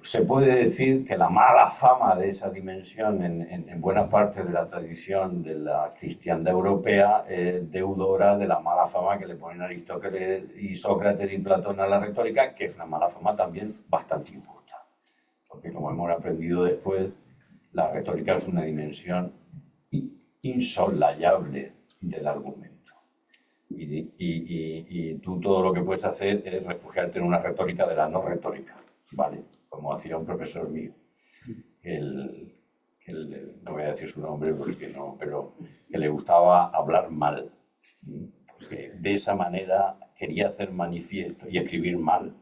Se puede decir que la mala fama de esa dimensión en buena parte de la tradición de la cristiandad europea es deudora de la mala fama que le ponen Aristóteles y Sócrates y Platón a la retórica, que es una mala fama también bastante injusta. Porque como hemos aprendido después, la retórica es una dimensión insolayable del argumento. Y tú todo lo que puedes hacer es refugiarte en una retórica de la no retórica, ¿vale? Como hacía un profesor mío, no voy a decir su nombre porque no, pero que le gustaba hablar mal, porque de esa manera quería hacer manifiesto y escribir mal.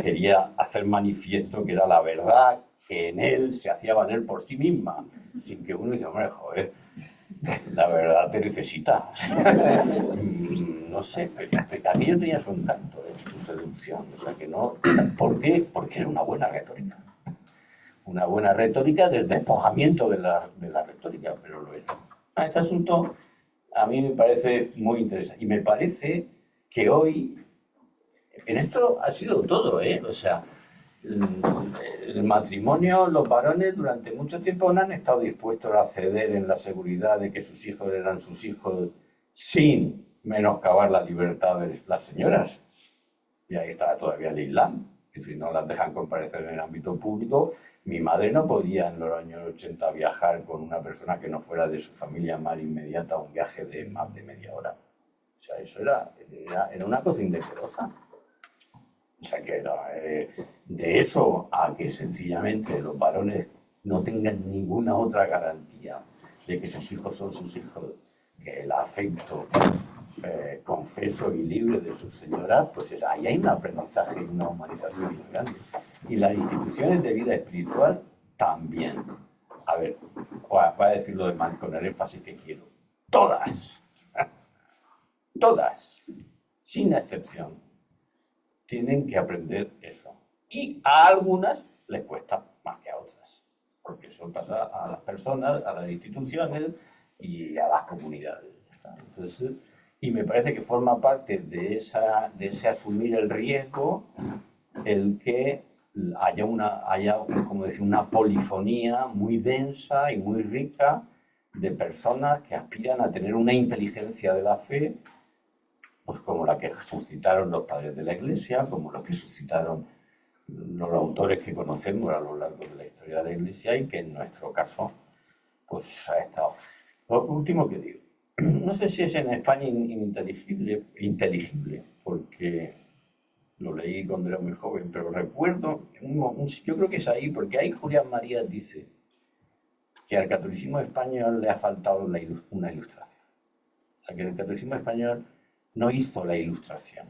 Quería hacer manifiesto que era la verdad que en él se hacía valer por sí misma, sin que uno dice, hombre, joder, la verdad te necesita. No sé, pero aquello tenía su encanto, su seducción. O sea que no. ¿Por qué? Porque era una buena retórica. Una buena retórica del despojamiento de la retórica, pero lo era. Este asunto a mí me parece muy interesante. Y me parece que hoy, en esto ha sido todo, o sea, el matrimonio, los varones durante mucho tiempo no han estado dispuestos a ceder en la seguridad de que sus hijos eran sus hijos sin menoscabar la libertad de las señoras. Y ahí está todavía el Islam. Y si no las dejan comparecer en el ámbito público, mi madre no podía en los años 80 viajar con una persona que no fuera de su familia más inmediata a un viaje de más de media hora. O sea, eso era una cosa indecorosa. O sea, que de eso a que sencillamente los varones no tengan ninguna otra garantía de que sus hijos son sus hijos, que el afecto confeso y libre de sus señoras, pues ahí hay un aprendizaje y una humanización muy grande. Y las instituciones de vida espiritual también. A ver, voy a decirlo con el énfasis que quiero. Todas, todas, sin excepción, tienen que aprender eso. Y a algunas les cuesta más que a otras, porque eso pasa a las personas, a las instituciones y a las comunidades. Entonces, y me parece que forma parte de ese asumir el riesgo el que haya como decir, una polifonía muy densa y muy rica de personas que aspiran a tener una inteligencia de la fe, pues como la que suscitaron los padres de la Iglesia, como los que suscitaron los autores que conocemos a lo largo de la historia de la Iglesia y que en nuestro caso pues ha estado. Lo último que digo, no sé si es en España inteligible, porque lo leí cuando era muy joven, pero recuerdo, yo creo que es ahí, porque ahí Julián María dice que al catolicismo español le ha faltado una ilustración. O sea, que el catolicismo español no hizo la ilustración,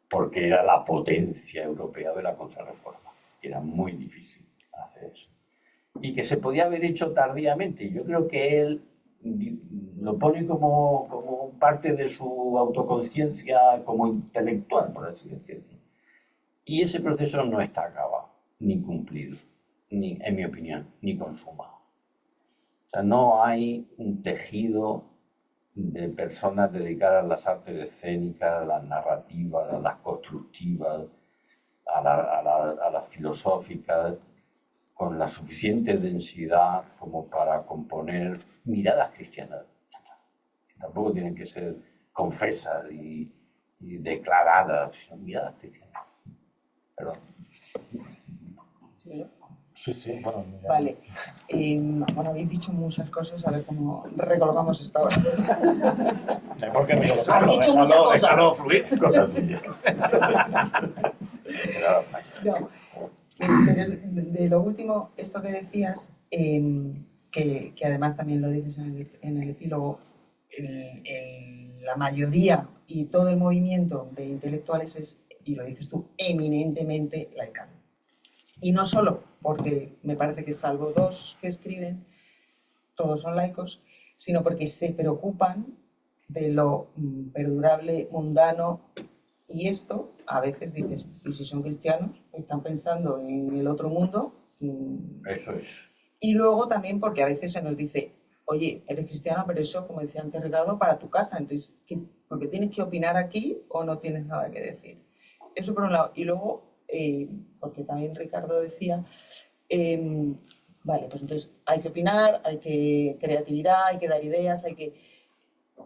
porque era la potencia europea de la contrarreforma. Era muy difícil hacer eso. Y que se podía haber hecho tardíamente. Yo creo que él lo pone como parte de su autoconciencia como intelectual, por así decirlo. Y ese proceso no está acabado, ni cumplido, ni, en mi opinión, ni consumado. O sea, no hay un tejido de personas dedicadas a las artes escénicas, a las narrativas, a las constructivas, a las filosóficas, con la suficiente densidad como para componer miradas cristianas. Tampoco tienen que ser confesas y declaradas, sino miradas cristianas. Perdón. ¿Sí? Sí, sí, bueno. Vale. Bueno, habéis dicho muchas cosas, a ver cómo recolocamos esta hora. ¿Por qué me Has dicho muchas cosas. Déjalo fluir. Cosas tuyas. No, pero de lo último, esto que decías, que además también lo dices en el epílogo, la mayoría y todo el movimiento de intelectuales es, y lo dices tú, eminentemente laical. Y no solo porque me parece que salvo dos que escriben, todos son laicos, sino porque se preocupan de lo perdurable, mundano. Y esto, a veces dices, y si son cristianos, están pensando en el otro mundo. Eso es. Y luego también porque a veces se nos dice, oye, eres cristiano, pero eso, como decía antes Ricardo, para tu casa. Entonces, ¿porque tienes que opinar aquí o no tienes nada que decir? Eso por un lado. Y luego, porque también Ricardo decía, vale, pues entonces hay que opinar, hay que creatividad, hay que dar ideas, hay que...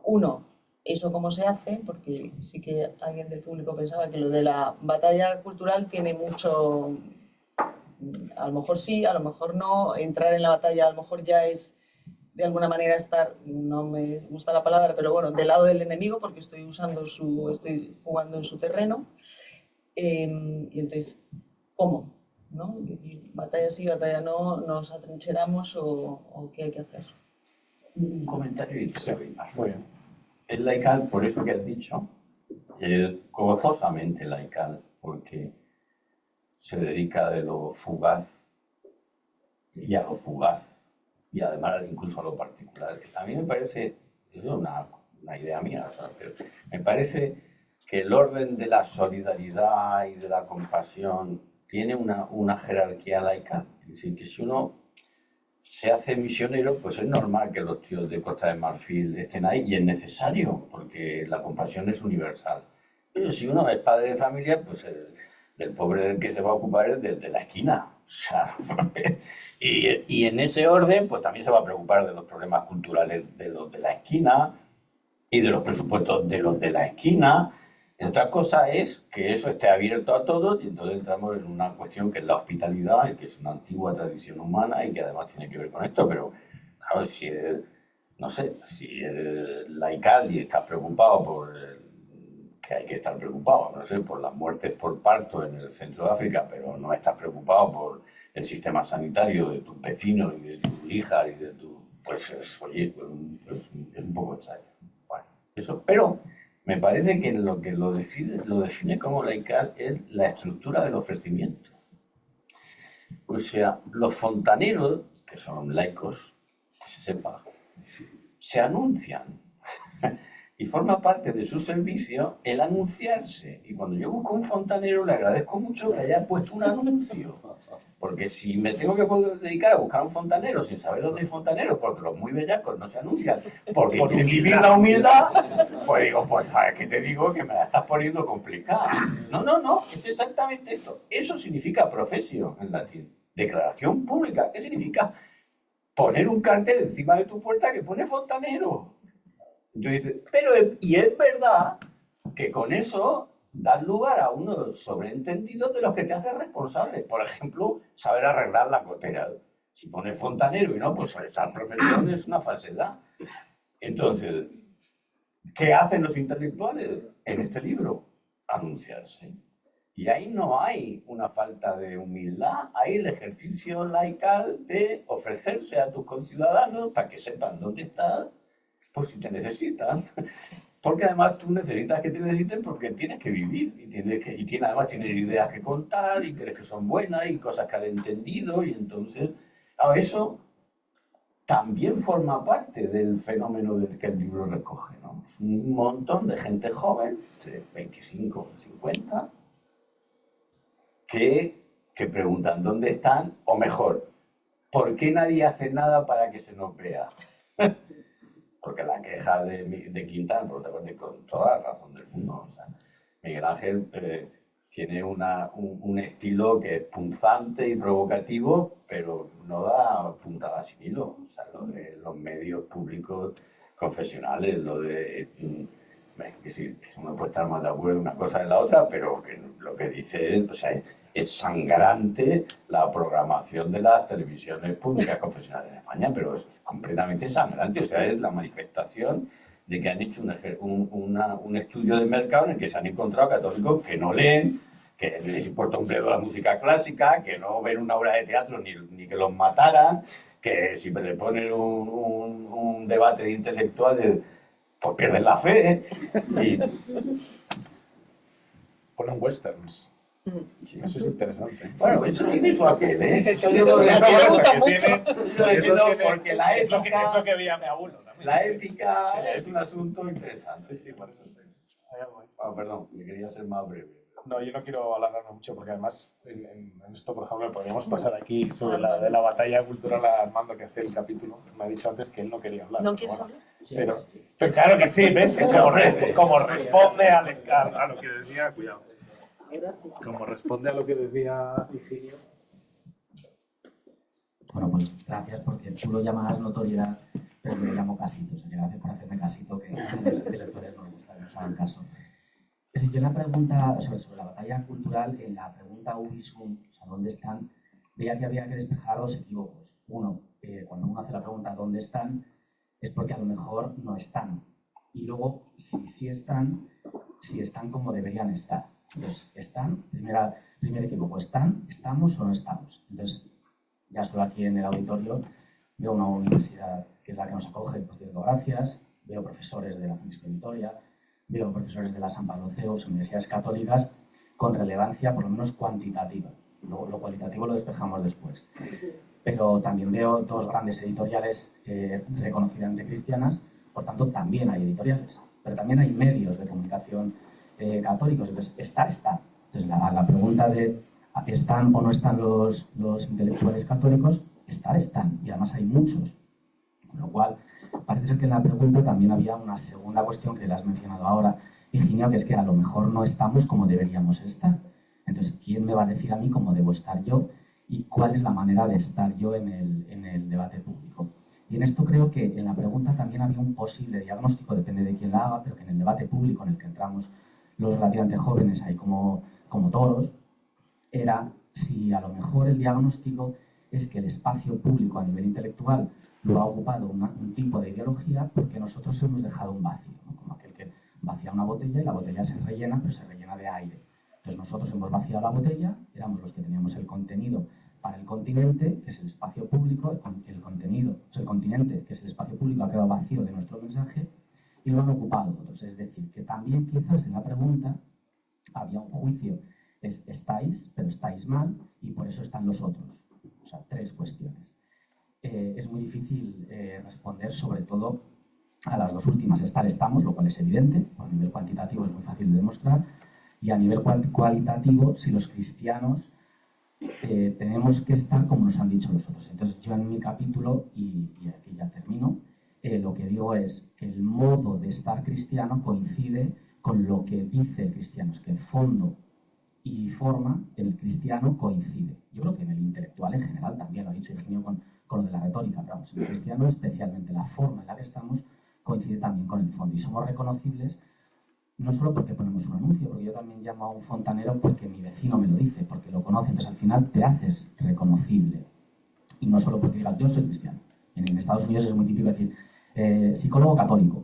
Uno, eso cómo se hace, porque sí que alguien del público pensaba que lo de la batalla cultural tiene mucho, a lo mejor sí, a lo mejor no, entrar en la batalla a lo mejor ya es de alguna manera estar, no me gusta la palabra, pero bueno, del lado del enemigo porque estoy jugando en su terreno. Y entonces, ¿cómo? ¿No? Batalla sí, batalla no, nos atrincheramos o qué hay que hacer. Un comentario y Sí, muy bien. Es laical, por eso que has dicho, gozosamente laical, porque se dedica de lo fugaz y a lo fugaz, y además incluso a lo particular. A mí me parece, es una idea mía, ¿sabes? Pero me parece que el orden de la solidaridad y de la compasión tiene una jerarquía laica. Es decir, que si uno se hace misionero, pues es normal que los tíos de Costa de Marfil estén ahí, y es necesario, porque la compasión es universal. Pero si uno es padre de familia, pues el pobre del que se va a ocupar es del de la esquina. O sea, y en ese orden, pues también se va a preocupar de los problemas culturales de los de la esquina y de los presupuestos de los de la esquina. Y otra cosa es que eso esté abierto a todos y entonces entramos en una cuestión que es la hospitalidad, que es una antigua tradición humana y que además tiene que ver con esto, pero claro, si eres, no sé, si eres laical y estás preocupado por que hay que estar preocupado, no sé, por las muertes por parto en el centro de África, pero no estás preocupado por el sistema sanitario de tus vecinos y de tus hijas y de tu... Pues oye, es un poco extraño. Bueno, eso, pero me parece que lo que lo define como laical es la estructura del ofrecimiento. O sea, los fontaneros, que son laicos, que se sepa, se anuncian y forma parte de su servicio el anunciarse. Y cuando yo busco un fontanero, le agradezco mucho que haya puesto un anuncio. Porque si me tengo que dedicar a buscar un fontanero sin saber dónde hay fontaneros, porque los muy bellacos no se anuncian, porque quieren vivir la humildad, pues digo, pues ¿sabes qué te digo? Que me la estás poniendo complicada. No, es exactamente esto. Eso significa profesio en latín. Declaración pública. ¿Qué significa? Poner un cartel encima de tu puerta que pone fontanero. Entonces, pero, y es verdad que con eso das lugar a unos sobreentendidos de los que te haces responsable. Por ejemplo, saber arreglar la gotera. Si pones fontanero y no, pues esa profesión es una falsedad. Entonces, ¿qué hacen los intelectuales en este libro? Anunciarse. Y ahí no hay una falta de humildad, hay el ejercicio laical de ofrecerse a tus conciudadanos para que sepan dónde estás, pues si te necesitan. Porque además tú necesitas que te necesiten porque tienes que vivir y además tienes ideas que contar y crees que son buenas y cosas que has entendido y entonces eso también forma parte del fenómeno del que el libro recoge, ¿no? Es un montón de gente joven, de 25, 50, que preguntan dónde están, o mejor, ¿por qué nadie hace nada para que se nos vea? Porque la queja de Quintana, con toda la razón del mundo, o sea, Miguel Ángel tiene un estilo que es punzante y provocativo, pero no da puntada sin hilo. O sea, lo de los medios públicos confesionales, lo de... que sí, uno puede estar más de acuerdo en una cosa en la otra, pero que lo que dice es, o sea, es sangrante la programación de las televisiones públicas confesionales en España, pero es completamente sangrante, o sea, es la manifestación de que han hecho un estudio de mercado en el que se han encontrado católicos que no leen, que les importa un bledo la música clásica, que no ven una obra de teatro ni que los mataran, que si le ponen un debate de intelectuales, pues pierden la fe. Y... Ponen westerns. Sí. Eso es interesante. Bueno, eso tiene su aquel, ¿eh? Eso me gusta mucho. Porque la es lo ética, que veía mi abuelo también. la ética es un asunto interesante. Sí, por eso estoy. Perdón, me quería ser más breve. No, yo no quiero alargarme mucho porque además en esto, por ejemplo, podríamos pasar aquí sobre de la batalla cultural a Armando que hace el capítulo. Me ha dicho antes que él no quería hablar. ¿No quieres hablar? Pero claro que sí, ¿ves? Como responde a lo que decía, cuidado. Como responde a lo que decía Higinio. Bueno, pues gracias porque tú lo llamas notoriedad, pero yo lo llamo casito. O sea, que gracias por hacerme casito, que a los intelectuales nos gusta que nos hagan caso. Es decir, yo en la pregunta sobre la batalla cultural, en la pregunta Ubisum, o sea, ¿dónde están? Veía que había que despejar dos equívocos. Uno, cuando uno hace la pregunta ¿dónde están? Es porque a lo mejor no están. Y luego, si están como deberían estar. Entonces, ¿están? Primer equívoco, ¿están? ¿Estamos o no estamos? Entonces, ya solo aquí en el auditorio veo una universidad que es la que nos acoge, por cierto, gracias. Veo profesores de la Francisco de Vitoria, veo profesores de la San Pablo CEUS, universidades católicas, con relevancia por lo menos cuantitativa. Lo cualitativo lo despejamos después. Pero también veo dos grandes editoriales reconocidamente cristianas, por tanto también hay editoriales, pero también hay medios de comunicación católicos. Entonces, está. Entonces, la pregunta de ¿están o no están los intelectuales católicos? Están, y además hay muchos. Con lo cual, parece ser que en la pregunta también había una segunda cuestión que la has mencionado ahora, Higinio, que es que a lo mejor no estamos como deberíamos estar. Entonces, ¿quién me va a decir a mí cómo debo estar yo y cuál es la manera de estar yo en el debate público? Y en esto creo que en la pregunta también había un posible diagnóstico, depende de quién la haga, pero que en el debate público en el que entramos los relativamente jóvenes ahí como toros, era si a lo mejor el diagnóstico es que el espacio público a nivel intelectual lo ha ocupado un tipo de ideología porque nosotros hemos dejado un vacío, ¿no? Como aquel que vacía una botella y la botella se rellena, pero se rellena de aire. Entonces nosotros hemos vaciado la botella, éramos los que teníamos el contenido para el continente, que es el espacio público, el contenido, o sea, el continente, que es el espacio público, ha quedado vacío de nuestro mensaje y lo han ocupado otros. Es decir, que también quizás en la pregunta había un juicio, es estáis, pero estáis mal y por eso están los otros. O sea, 3 cuestiones. Es muy difícil responder sobre todo a las 2 últimas. Estamos, lo cual es evidente, a nivel cuantitativo es muy fácil de demostrar, y a nivel cualitativo, si los cristianos tenemos que estar como nos han dicho los otros. Entonces yo en mi capítulo, y aquí ya termino, lo que digo es que el modo de estar cristiano coincide con lo que dice el cristiano, es que fondo y forma en el cristiano coincide. Yo creo que en el intelectual en general también, lo ha dicho Higinio con lo de la retórica, pero vamos, en el cristiano especialmente la forma en la que estamos coincide también con el fondo y somos reconocibles no solo porque ponemos un anuncio, porque yo también llamo a un fontanero porque mi vecino me lo dice, porque lo conoce, entonces al final te haces reconocible y no solo porque digas yo soy cristiano. En Estados Unidos es muy típico decir psicólogo católico,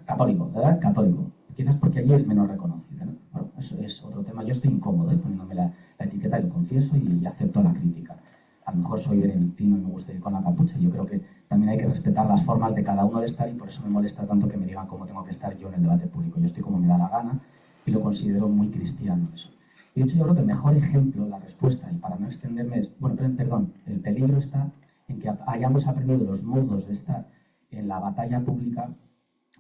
católico, quizás porque allí es menos reconocible, ¿no? Bueno, eso es otro tema. Yo estoy incómodo poniéndome la etiqueta y lo confieso y acepto la crítica. A lo mejor soy benedictino y me gusta ir con la capucha. Yo creo que también hay que respetar las formas de cada uno de estar y por eso me molesta tanto que me digan cómo tengo que estar yo en el debate público. Yo estoy como me da la gana y lo considero muy cristiano eso. Y de hecho yo creo que el mejor ejemplo, la respuesta, y para no extenderme es, bueno, perdón, el peligro está en que hayamos aprendido los modos de estar en la batalla pública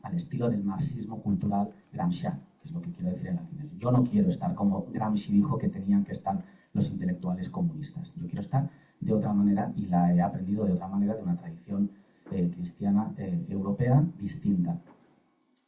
al estilo del marxismo cultural gramsciano, que es lo que quiero decir en latín. Yo no quiero estar como Gramsci dijo que tenían que estar los intelectuales comunistas. Yo quiero estar de otra manera y la he aprendido de otra manera, de una tradición cristiana europea distinta.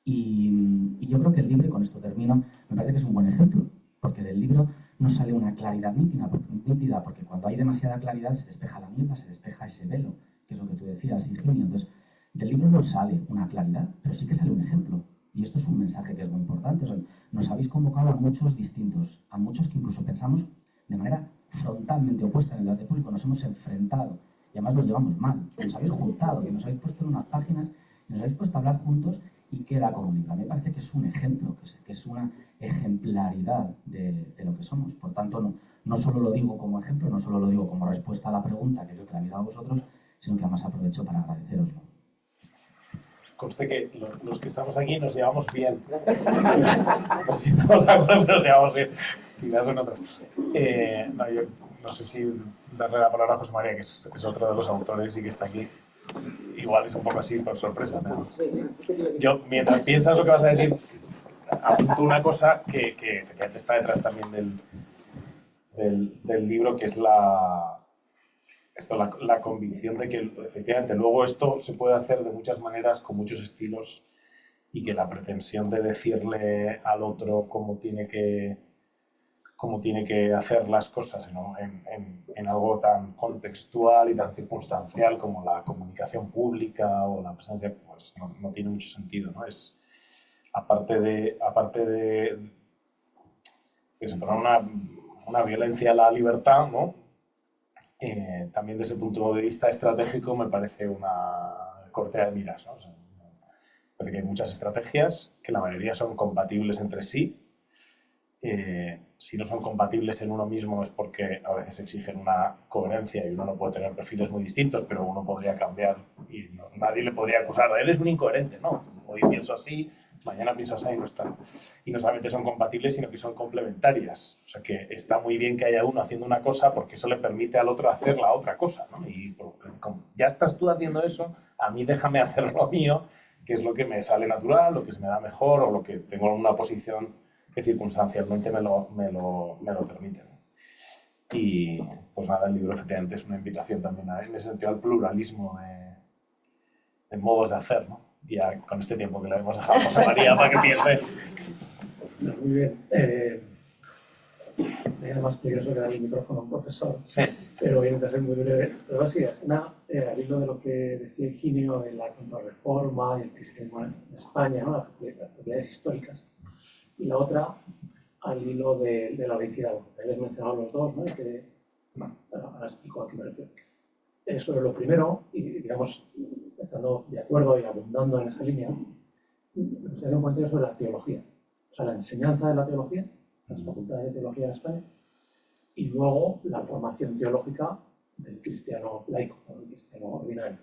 Y yo creo que el libro, y con esto termino, me parece que es un buen ejemplo, porque del libro no sale una claridad nítida, porque cuando hay demasiada claridad se despeja la niebla, se despeja ese velo, que es lo que tú decías, Higinio. Entonces, del libro no sale una claridad, pero sí que sale un ejemplo. Y esto es un mensaje que es muy importante. O sea, nos habéis convocado a muchos distintos, a muchos que incluso pensamos de manera frontalmente opuesta en el debate público, nos hemos enfrentado y además nos llevamos mal. Nos habéis juntado, que nos habéis puesto en unas páginas, nos habéis puesto a hablar juntos y queda como libro. Me parece que es un ejemplo, que es una ejemplaridad de lo que somos. Por tanto, no solo lo digo como ejemplo, no solo lo digo como respuesta a la pregunta que yo que la habéis dado a vosotros, sino que además aprovecho para agradeceroslo. Conste que los que estamos aquí nos llevamos bien. No sé si estamos de acuerdo, pero nos llevamos bien. Quizás en otros. No, yo no sé si darle la palabra a José María, que es otro de los autores y que está aquí. Igual es un poco así por sorpresa. ¿No? Yo, mientras piensas lo que vas a decir, apunto una cosa que efectivamente está detrás también del libro, que es la convicción de que efectivamente luego esto se puede hacer de muchas maneras, con muchos estilos, y que la pretensión de decirle al otro cómo tiene que hacer las cosas, ¿no? en algo tan contextual y tan circunstancial como la comunicación pública o la presencia, pues no tiene mucho sentido, ¿no? Es aparte de una violencia a la libertad, ¿no? También desde el punto de vista estratégico me parece una cortea de miras, ¿no? O sea, parece que hay muchas estrategias, que la mayoría son compatibles entre sí. Si no son compatibles en uno mismo es porque a veces exigen una coherencia y uno no puede tener perfiles muy distintos, pero uno podría cambiar y nadie le podría acusar de él es un incoherente, no, hoy pienso así, mañana pienso así y no está. Y no solamente son compatibles, sino que son complementarias. O sea que está muy bien que haya uno haciendo una cosa porque eso le permite al otro hacer la otra cosa, ¿no? Y como ya estás tú haciendo eso, a mí déjame hacer lo mío, que es lo que me sale natural, lo que se me da mejor o lo que tengo en una posición que circunstancialmente me lo permite, ¿no? Y pues nada, el libro efectivamente es una invitación también en ese sentido al pluralismo de modos de hacer, ¿no? Ya con este tiempo que le hemos dejado a José María para que piense. Muy bien. Es más peligroso que darle el micrófono a un profesor, sí. Pero voy a intentar ser muy breve. Pero sí, es al hilo de lo que decía Higinio de la contrarreforma y el cristianismo en España, ¿no? Las propiedades históricas. y la otra al hilo de la laicidad. Habéis mencionado los dos, ¿no? Ahora explico a qué me refiero. Sobre lo primero, y digamos, estando de acuerdo y abundando en esa línea, me gustaría hacer un comentario sobre la teología. O sea, la enseñanza de la teología, las facultades de teología en España, y luego la formación teológica del cristiano laico, del cristiano ordinario.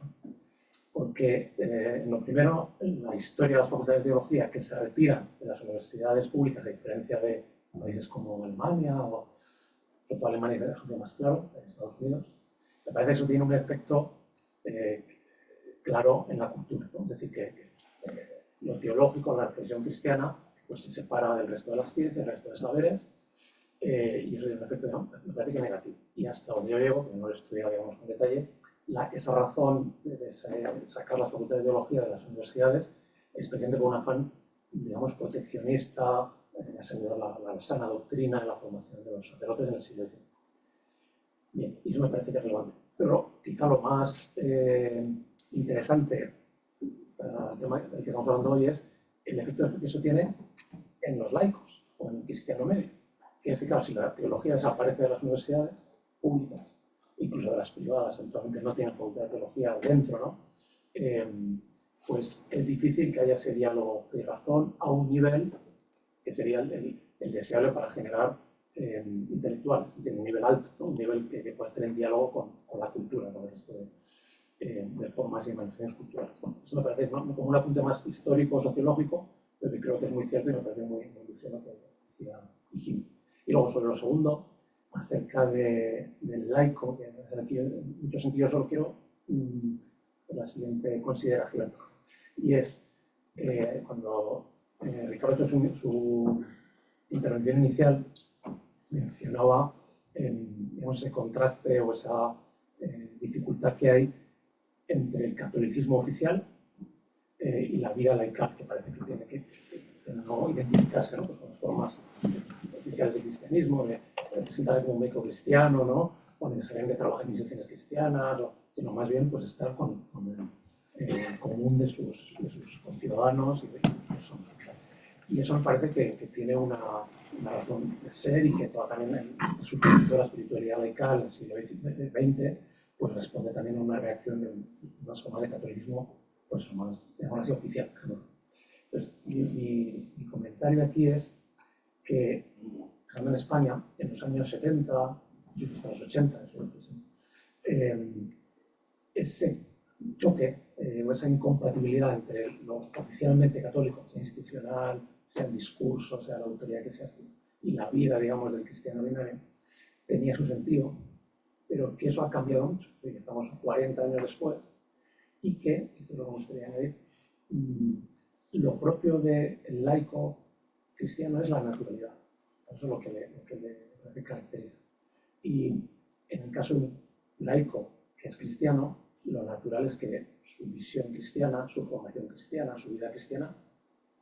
Porque en lo primero, en la historia de las facultades de teología que se retiran de las universidades públicas, a diferencia de países como Alemania o sobre todo Alemania, es el ejemplo más claro, en Estados Unidos, me parece que eso tiene un efecto claro en la cultura, ¿no? Es decir, que lo teológico, la reflexión cristiana, pues se separa del resto de las ciencias, del resto de saberes, y eso tiene un efecto, ¿no? Me parece que negativo. Y hasta donde yo llego, que no lo he estudiado, digamos, con detalle, esa razón de sacar las facultades de teología de las universidades es precisamente por un afán, digamos, proteccionista, asegurar la sana doctrina y la formación de los sacerdotes en el siglo XIX. Bien, y eso me parece que es relevante. Pero quizá lo más interesante para el tema del que estamos hablando hoy es el efecto que eso tiene en los laicos o en el cristiano medio. Que es que, claro, si la teología desaparece de las universidades públicas, incluso de las privadas, eventualmente no tienen facultad de teología dentro, ¿no? Pues es difícil que haya ese diálogo de razón a un nivel que sería el deseable para generar intelectuales, de un nivel alto, ¿no? Un nivel que pueda estar en diálogo con la cultura, con el resto de formas y manifestaciones culturales. Bueno, eso me parece como un apunte más histórico, sociológico, pero que creo que es muy cierto y me parece muy lucero lo que decía Higino. Y luego sobre lo segundo, acerca del laico, que aquí en muchos sentidos solo quiero la siguiente consideración, y es cuando Ricardo en su intervención inicial mencionaba digamos, ese contraste o esa dificultad que hay entre el catolicismo oficial y la vida laical, que parece que tiene que no identificarse, ¿no? Pues con las formas oficiales del cristianismo, de presentarse como un médico cristiano, ¿no? O necesariamente trabajar en misiones cristianas, sino más bien pues estar con el común de sus conciudadanos y de sus personas. Y eso me parece que tiene una razón de ser y que también en su concepto de la espiritualidad laical en el siglo XX pues responde también a una reacción de unas formas de catolicismo pues más, digamos así, oficiales. Entonces, mi comentario aquí es que, estando en España, en los años 70, incluso hasta los 80, ese choque o esa incompatibilidad entre lo oficialmente católico, sea institucional, sea el discurso, sea la autoridad eclesiástica, y la vida, digamos, del cristiano ordinario, tenía su sentido, pero que eso ha cambiado mucho, que estamos 40 años después, y que, esto es lo que me gustaría añadir, lo propio del laico cristiano es la naturalidad. Eso es lo que le caracteriza. Y en el caso de un laico que es cristiano, lo natural es que su visión cristiana, su formación cristiana, su vida cristiana,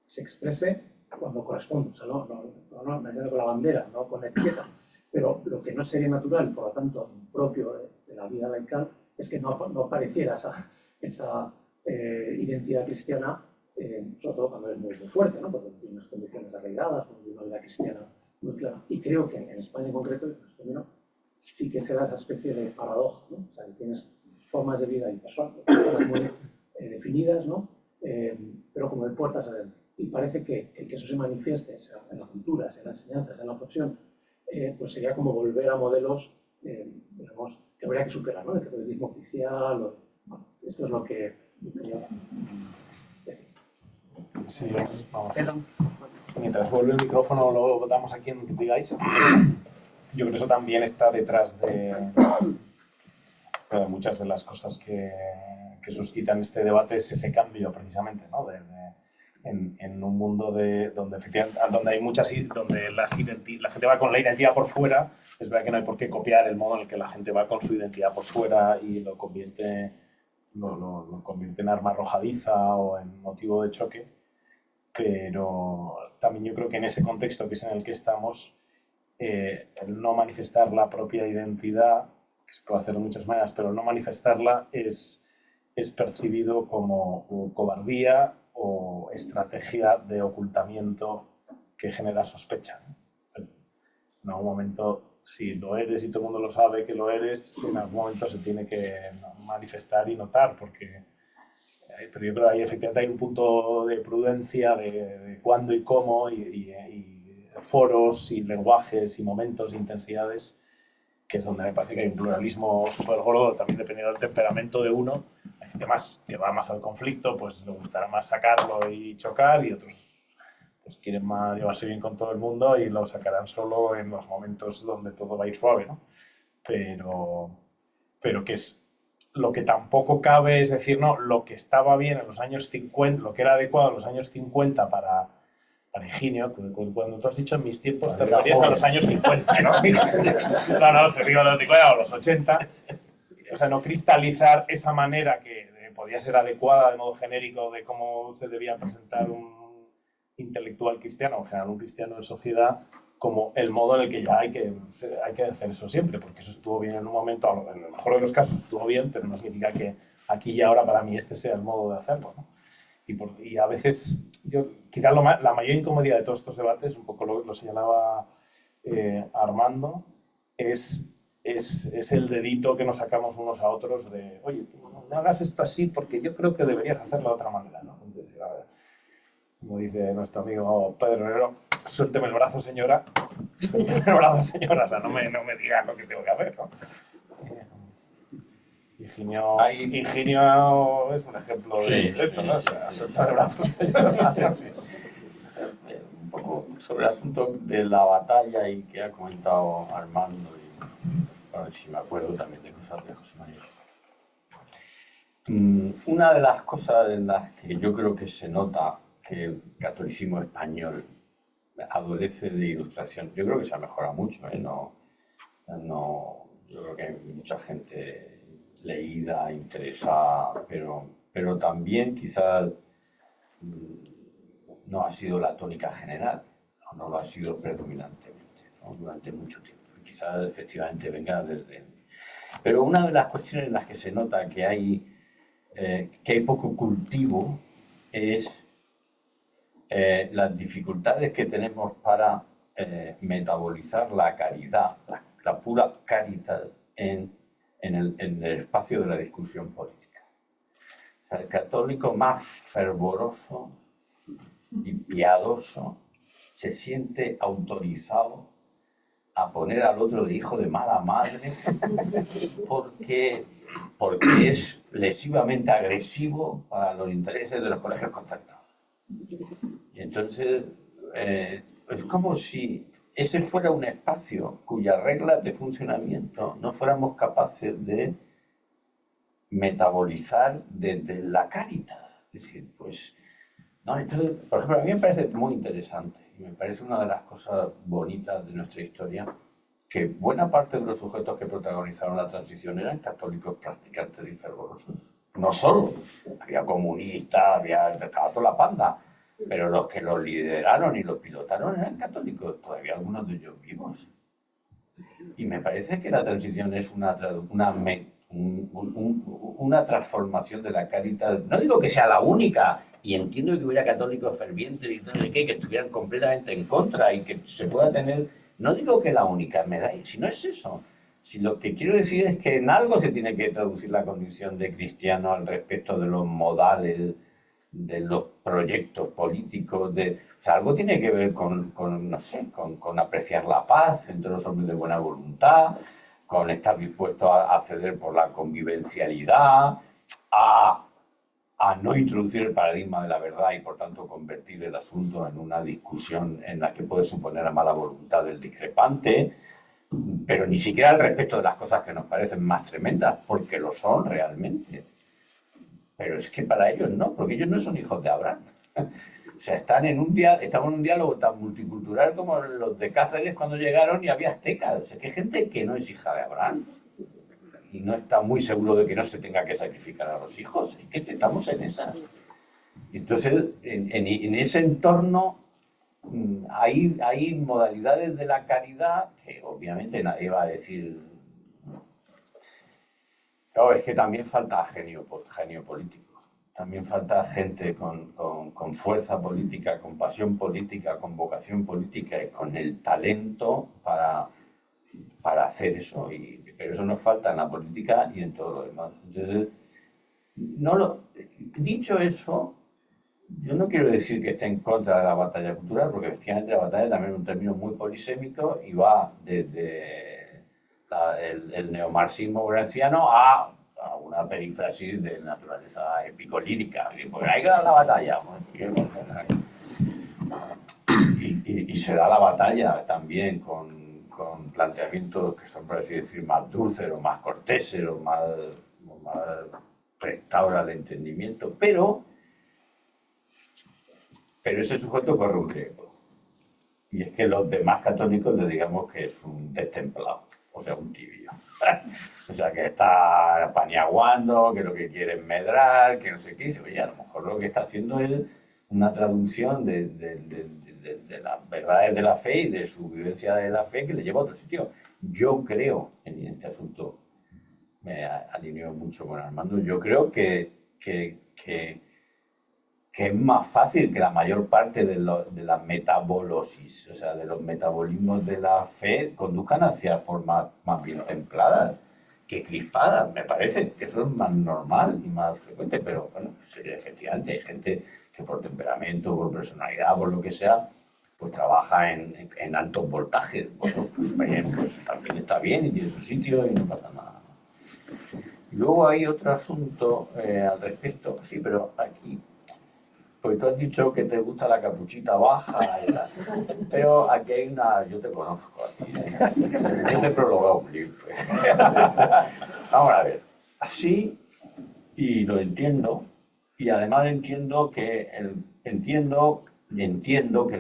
se exprese cuando corresponde. O sea, no con la bandera, no con la etiqueta. Pero lo que no sería natural, por lo tanto, propio de la vida laical, es que no apareciera esa identidad cristiana, sobre todo cuando es muy fuerte, ¿no? Porque tiene unas condiciones arraigadas, una vida cristiana muy clara. Y creo que en España en concreto, sí que se da esa especie de paradoja, ¿no? O sea, que tienes formas de vida y personas muy definidas, ¿no? Pero como de puertas adentro. Y parece que el que eso se manifieste, sea en la cultura, sea en la enseñanza, sea en la profesión, pues sería como volver a modelos, digamos, que habría que superar, ¿no? El catolicismo oficial, bueno, esto es lo que quería decir. Sí, vamos. Mientras vuelve el micrófono, lo damos a quien digáis. Yo creo que eso también está detrás de muchas de las cosas que suscitan este debate, es ese cambio precisamente, ¿no? En un mundo donde efectivamente, donde hay muchas, donde la gente va con la identidad por fuera. Es verdad que no hay por qué copiar el modo en el que la gente va con su identidad por fuera y lo convierte en arma arrojadiza o en motivo de choque, pero también yo creo que en ese contexto que es en el que estamos, el no manifestar la propia identidad, que se puede hacer de muchas maneras, pero el no manifestarla es percibido como cobardía o estrategia de ocultamiento que genera sospecha, ¿no? En algún momento, si lo eres y todo el mundo lo sabe que lo eres, en algún momento se tiene que manifestar y notar, porque pero yo creo que ahí efectivamente hay un punto de prudencia de cuándo y cómo, y foros y lenguajes y momentos, intensidades, que es donde me parece que hay un pluralismo súper gordo, también dependiendo del temperamento de uno. Hay gente más que va más al conflicto, pues le gustará más sacarlo y chocar, y otros pues quieren más llevarse bien con todo el mundo y lo sacarán solo en los momentos donde todo va a ir suave, ¿no? Pero que es lo que tampoco cabe es decir, no, lo que estaba bien en los años 50, lo que era adecuado en los años 50 para Higinio, cuando tú has dicho en mis tiempos, te referías a los años 50, ¿no? No, se digo los 50 o los 80. O sea, no cristalizar esa manera que podía ser adecuada de modo genérico de cómo se debía presentar un intelectual cristiano, o en general un cristiano en sociedad, como el modo en el que ya hay que hacer eso siempre, porque eso estuvo bien en un momento, en el mejor de los casos estuvo bien, pero no significa que aquí y ahora para mí este sea el modo de hacerlo, ¿no? Y a veces, quizás la mayor incomodidad de todos estos debates, un poco lo señalaba Armando, es el dedito que nos sacamos unos a otros de, oye, no hagas esto así porque yo creo que deberías hacerlo de otra manera, ¿no? Entonces, a ver, como dice nuestro amigo Pedro Herrero, suélteme el brazo, señora. Suélteme el brazo, señora. O sea, no me digas lo que tengo que hacer, ¿no? Higinio es un ejemplo de esto, ¿no? O sea, suéltame el brazo, señora. Un poco sobre el asunto de la batalla y que ha comentado Armando, y a ver si me acuerdo también de cosas de José María. Una de las cosas en las que yo creo que se nota que el catolicismo español adolece de ilustración, yo creo que se ha mejorado mucho, ¿eh? Yo creo que hay mucha gente leída, interesada, pero también quizás no ha sido la tónica general, no lo ha sido predominantemente, ¿no? Durante mucho tiempo. Quizás efectivamente venga desde... Pero una de las cuestiones en las que se nota que hay poco cultivo es las dificultades que tenemos para metabolizar la caridad, la pura caridad en el espacio de la discusión política. O sea, el católico más fervoroso y piadoso se siente autorizado a poner al otro de hijo de mala madre porque es lesivamente agresivo para los intereses de los colegios concertados. Y entonces es como si ese fuera un espacio cuyas reglas de funcionamiento no fuéramos capaces de metabolizar desde la caridad. Es decir, pues, no, entonces, por ejemplo, a mí me parece muy interesante y me parece una de las cosas bonitas de nuestra historia que buena parte de los sujetos que protagonizaron la transición eran católicos practicantes y fervorosos. No solo, había comunistas, estaba toda la panda, pero los que los lideraron y los pilotaron eran católicos, todavía algunos de ellos vivos. Y me parece que la transición es una transformación de la caridad. No digo que sea la única, y entiendo que hubiera católicos fervientes y no sé qué, que estuvieran completamente en contra y que se pueda tener... No digo que la única, si no es eso. Si lo que quiero decir es que en algo se tiene que traducir la condición de cristiano al respecto de los modales, de los proyectos políticos, o sea, algo tiene que ver con apreciar la paz entre los hombres de buena voluntad, con estar dispuesto a ceder por la convivencialidad, a no introducir el paradigma de la verdad y por tanto convertir el asunto en una discusión en la que puede suponer a mala voluntad del discrepante, pero ni siquiera al respecto de las cosas que nos parecen más tremendas, porque lo son realmente. Pero es que para ellos no, porque ellos no son hijos de Abraham. O sea, estamos en un diálogo tan multicultural como los de Cáceres cuando llegaron y había aztecas. O sea, que hay gente que no es hija de Abraham y no está muy seguro de que no se tenga que sacrificar a los hijos. Es que estamos en esas. Entonces, en ese entorno hay modalidades de la caridad que obviamente nadie va a decir... Claro, es que también falta genio político. también falta gente con fuerza política, con pasión política, con vocación política y con el talento para hacer eso. Pero eso nos falta en la política y en todo lo demás. Entonces, dicho eso, yo no quiero decir que esté en contra de la batalla cultural, porque efectivamente la batalla también es un término muy polisémico y va desde el neomarxismo gramsciano a una perífrasis de naturaleza épico-lírica. Porque hay que dar la batalla. Y se da la batalla también con planteamientos que son, por así decir, más dulces o más corteses o más restaura el entendimiento, pero ese sujeto corre un riesgo. Y es que los demás católicos le digamos que es un destemplado, o sea, un tibio. O sea, que está paniaguando, que lo que quiere es medrar, que no sé qué. Y dice, oye, a lo mejor lo que está haciendo es una traducción de las verdades de la fe y de su vivencia de la fe que le lleva a otro sitio. Yo creo, en este asunto me alineo mucho con Armando, yo creo que es más fácil que la mayor parte de la metabolosis, o sea, de los metabolismos de la fe, conduzcan hacia formas más bien templadas que crispadas. Me parece que eso es más normal y más frecuente, pero bueno, efectivamente hay gente que por temperamento, por personalidad, por lo que sea, pues trabaja en altos voltajes. Bueno, pues también está bien y tiene su sitio y no pasa nada. Y luego hay otro asunto al respecto, sí, pero aquí, pues tú has dicho que te gusta la capuchita baja y tal, pero aquí hay una, yo te conozco a ti, yo te he prologado un libro. Vamos a ver, así, y lo entiendo, y además entiendo que el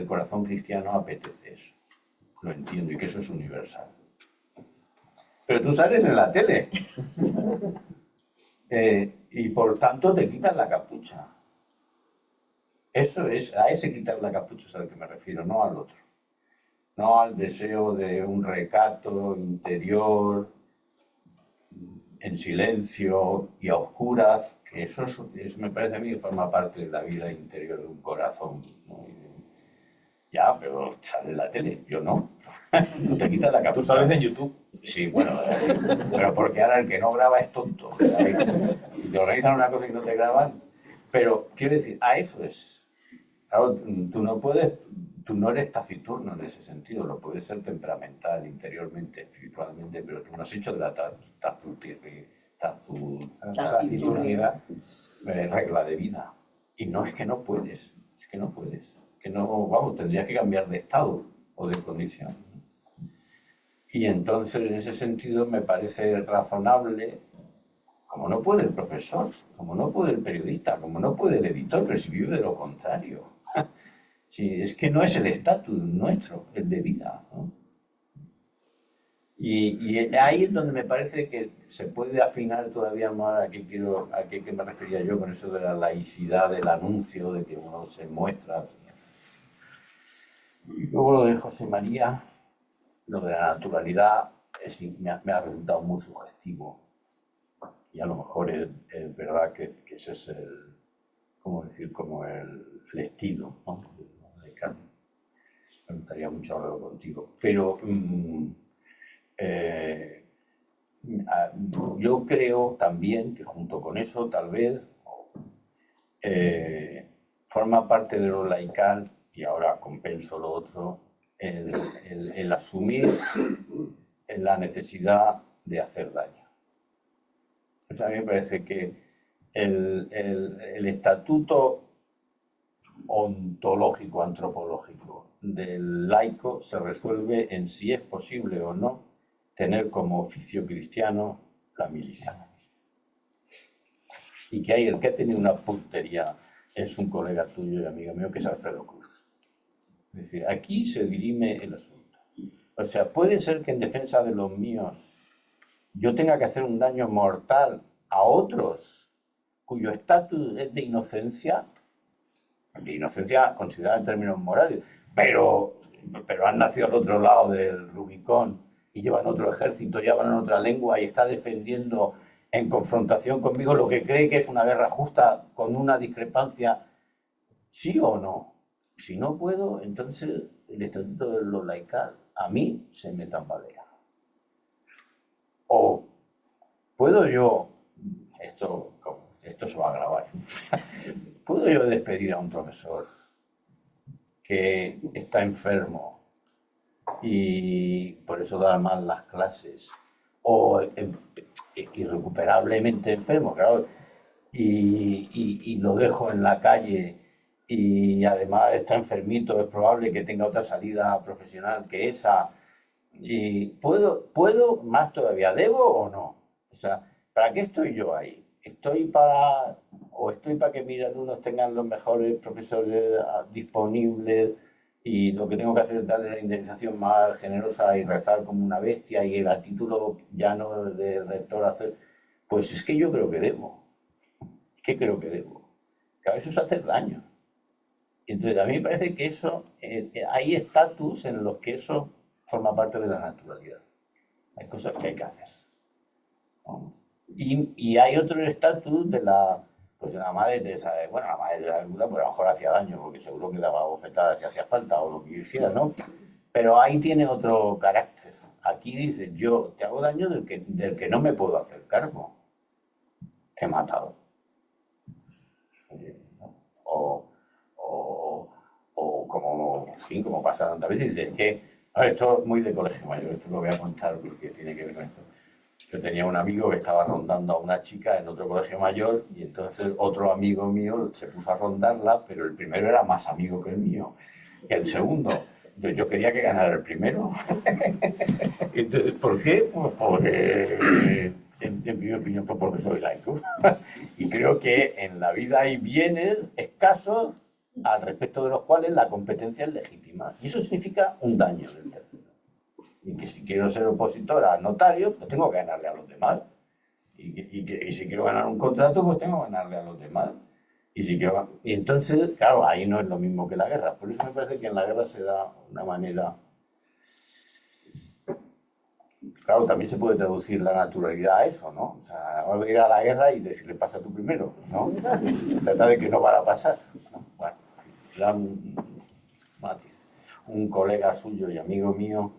corazón cristiano apetece eso, lo entiendo, y que eso es universal. Pero tú sales en la tele y por tanto te quitas la capucha. Eso es, a ese quitar la capucha es al que me refiero, no al otro. No al deseo de un recato interior, en silencio y a oscuras, que eso me parece a mí que forma parte de la vida interior de un corazón, ¿no? Ya, pero sale en la tele, yo no. Tú te quitas la capucha. Tú sales en YouTube. Sí, bueno, pero porque ahora el que no graba es tonto. Te organizan una cosa y no te graban. Pero quiero decir, a eso es. Claro, tú no eres taciturno en ese sentido, lo puedes ser temperamental, interiormente, espiritualmente, pero tú no has hecho de la taciturnidad regla de vida. Y no es que no puedes, es que no puedes. Que no, vamos, tendrías que cambiar de estado o de condición. Y entonces, en ese sentido, me parece razonable, como no puede el profesor, como no puede el periodista, como no puede el editor, pero si vive de lo contrario. Sí, es que no es el estatus nuestro, el de vida, ¿no? Y ahí es donde me parece que se puede afinar todavía más a qué me refería yo con eso de la laicidad del anuncio, de que uno se muestra. Y luego lo de José María, lo de la naturalidad, me ha resultado muy sugestivo. Y a lo mejor es verdad que ese es ¿cómo decir? Como el estilo, ¿no? De Carmen. Me gustaría mucho hablarlo contigo. Pero yo creo también que junto con eso, tal vez, forma parte de lo laical, y ahora compenso lo otro, el asumir la necesidad de hacer daño. Pues a mí me parece que el estatuto ontológico, antropológico del laico se resuelve en si es posible o no tener como oficio cristiano la milicia. Y que hay el que ha tenido una puntería es un colega tuyo y amigo mío que es Alfredo Cruz. Es decir, aquí se dirime el asunto. O sea, puede ser que en defensa de los míos yo tenga que hacer un daño mortal a otros cuyo estatus es de inocencia considerada en términos morales, pero han nacido al otro lado del Rubicón y llevan otro ejército, llevan otra lengua y está defendiendo en confrontación conmigo lo que cree que es una guerra justa con una discrepancia, sí o no. Si no puedo, entonces el estatuto de lo laical a mí se me tambalea. O puedo yo, esto se va a grabar, puedo yo despedir a un profesor que está enfermo y por eso da mal las clases, o irrecuperablemente enfermo, claro, y lo dejo en la calle y además está enfermito, es probable que tenga otra salida profesional que esa, y puedo más todavía, ¿debo o no? O sea, ¿para qué estoy yo ahí? ¿Estoy para que mis alumnos tengan los mejores profesores disponibles y lo que tengo que hacer es darle la indemnización más generosa y rezar como una bestia y a título ya no de rector hacer? Pues es que yo creo que debo. ¿Qué creo que debo? Claro, eso es hacer daño. Entonces, a mí me parece que eso, hay estatus en los que eso forma parte de la naturalidad. Hay cosas que hay que hacer, ¿no? Y hay otro estatus de la madre Teresa, bueno, la madre de la pues a lo mejor hacía daño, porque seguro que daba bofetadas si hacía falta o lo que quisiera, ¿no? Pero ahí tiene otro carácter. Aquí dice, yo te hago daño del que no me puedo hacer cargo. Te he matado. O como pasa tantas veces, dice que esto es muy de colegio mayor, esto lo voy a contar porque tiene que ver con esto. Yo tenía un amigo que estaba rondando a una chica en otro colegio mayor y entonces otro amigo mío se puso a rondarla, pero el primero era más amigo que el mío. Y el segundo, yo quería que ganara el primero. Entonces, ¿por qué? Pues porque, en mi opinión, pues porque soy laico. Y creo que en la vida hay bienes escasos al respecto de los cuales la competencia es legítima. Y eso significa un daño del tercero. Y que si quiero ser opositor al notario, pues tengo que ganarle a los demás. Y si quiero ganar un contrato, pues tengo que ganarle a los demás. Y entonces, claro, ahí no es lo mismo que la guerra. Por eso me parece que en la guerra se da una manera... Claro, también se puede traducir la naturalidad a eso, ¿no? O sea, vamos a ir a la guerra y decirle pasa tú primero, ¿no? Trata de que no van a pasar, ¿no? Bueno, era un matiz. Un colega suyo y amigo mío,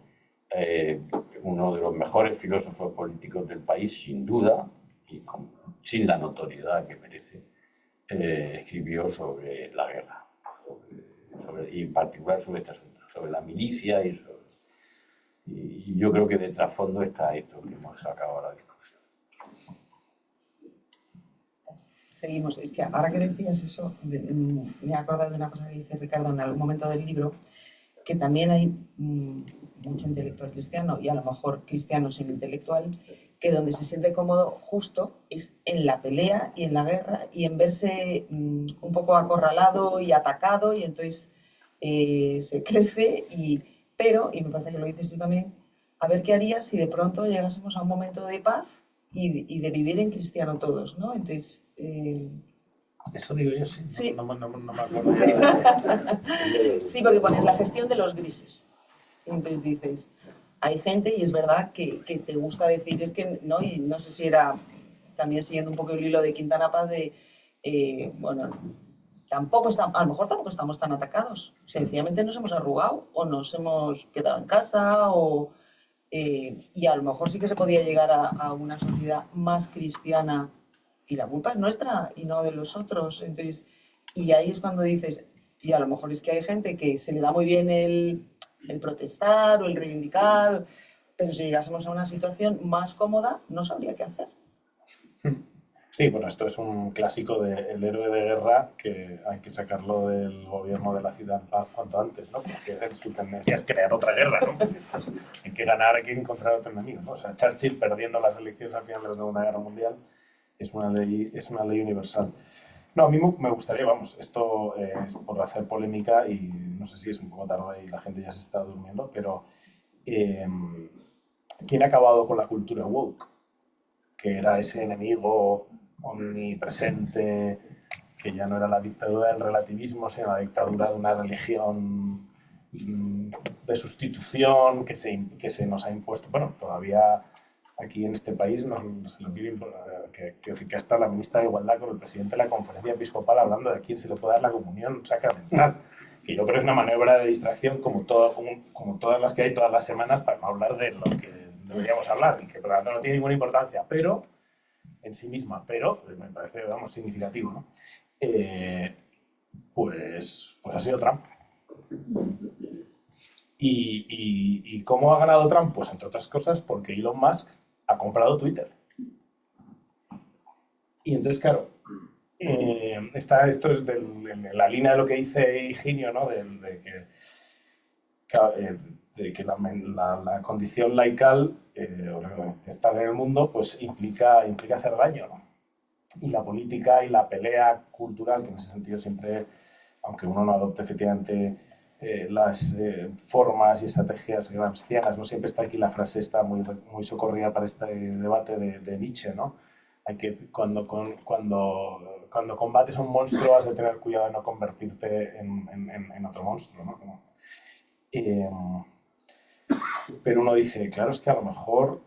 uno de los mejores filósofos políticos del país, sin duda, y sin la notoriedad que merece, escribió sobre la guerra, y en particular sobre este asunto, sobre la milicia y yo creo que de trasfondo está esto que hemos sacado a la discusión. Seguimos. Es que ahora que decías eso, me he acordado de una cosa que dice Ricardo en algún momento del libro, que también hay mucho intelectual cristiano y a lo mejor cristiano sin intelectual, que donde se siente cómodo justo es en la pelea y en la guerra y en verse un poco acorralado y atacado y entonces se crece pero, y me parece que lo dices tú también, a ver qué harías si de pronto llegásemos a un momento de paz y de vivir en cristiano todos, ¿no? Entonces... Eso digo yo, sí. Sí. No me acuerdo. Sí. Sí, porque pones la gestión de los grises. Entonces dices, hay gente, y es verdad que te gusta decir, es que, ¿no? Y no sé si era también siguiendo un poco el hilo de Quintana Paz de, bueno, a lo mejor tampoco estamos tan atacados. Sencillamente nos hemos arrugado o nos hemos quedado en casa y a lo mejor sí que se podía llegar a una sociedad más cristiana y la culpa es nuestra y no de los otros. Entonces, y ahí es cuando dices, y a lo mejor es que hay gente que se le da muy bien el protestar o el reivindicar, pero si llegásemos a una situación más cómoda, no sabría qué hacer. Sí, bueno, esto es un clásico del héroe de guerra que hay que sacarlo del gobierno de la ciudad en paz cuanto antes, ¿no? Porque su tendencia es crear otra guerra, ¿no? Hay que ganar, hay que encontrar otro enemigo, ¿no? O sea, Churchill perdiendo las elecciones al final de la Segunda Guerra Mundial es una ley universal. No, a mí me gustaría, vamos, esto es por hacer polémica y no sé si es un poco tarde y la gente ya se está durmiendo, pero ¿quién ha acabado con la cultura woke? Que era ese enemigo omnipresente, que ya no era la dictadura del relativismo, sino la dictadura de una religión de sustitución que se nos ha impuesto. Bueno, todavía aquí en este país se lo quiere que está la ministra de Igualdad con el presidente de la conferencia episcopal hablando de a quién se le puede dar la comunión sacramental, que yo creo que es una maniobra de distracción como todas las que hay todas las semanas para no hablar de lo que deberíamos hablar y que por lo tanto no tiene ninguna importancia, pero en sí misma, pero me parece, vamos, significativo, ¿no? Pues ha sido Trump. ¿Y cómo ha ganado Trump? Pues entre otras cosas porque Elon Musk ha comprado Twitter. Y entonces, claro, esto es en la línea de lo que dice Higinio, ¿no? De que la condición laical, estar en el mundo, pues implica hacer daño, ¿no? Y la política y la pelea cultural, que en ese sentido siempre, aunque uno no adopte efectivamente las formas y estrategias gramscianas, no siempre está aquí la frase esta muy socorrida para este debate de Nietzsche, ¿no? Hay que, cuando combates a un monstruo has de tener cuidado de no convertirte en otro monstruo, ¿no? Pero uno dice, claro, es que a lo mejor,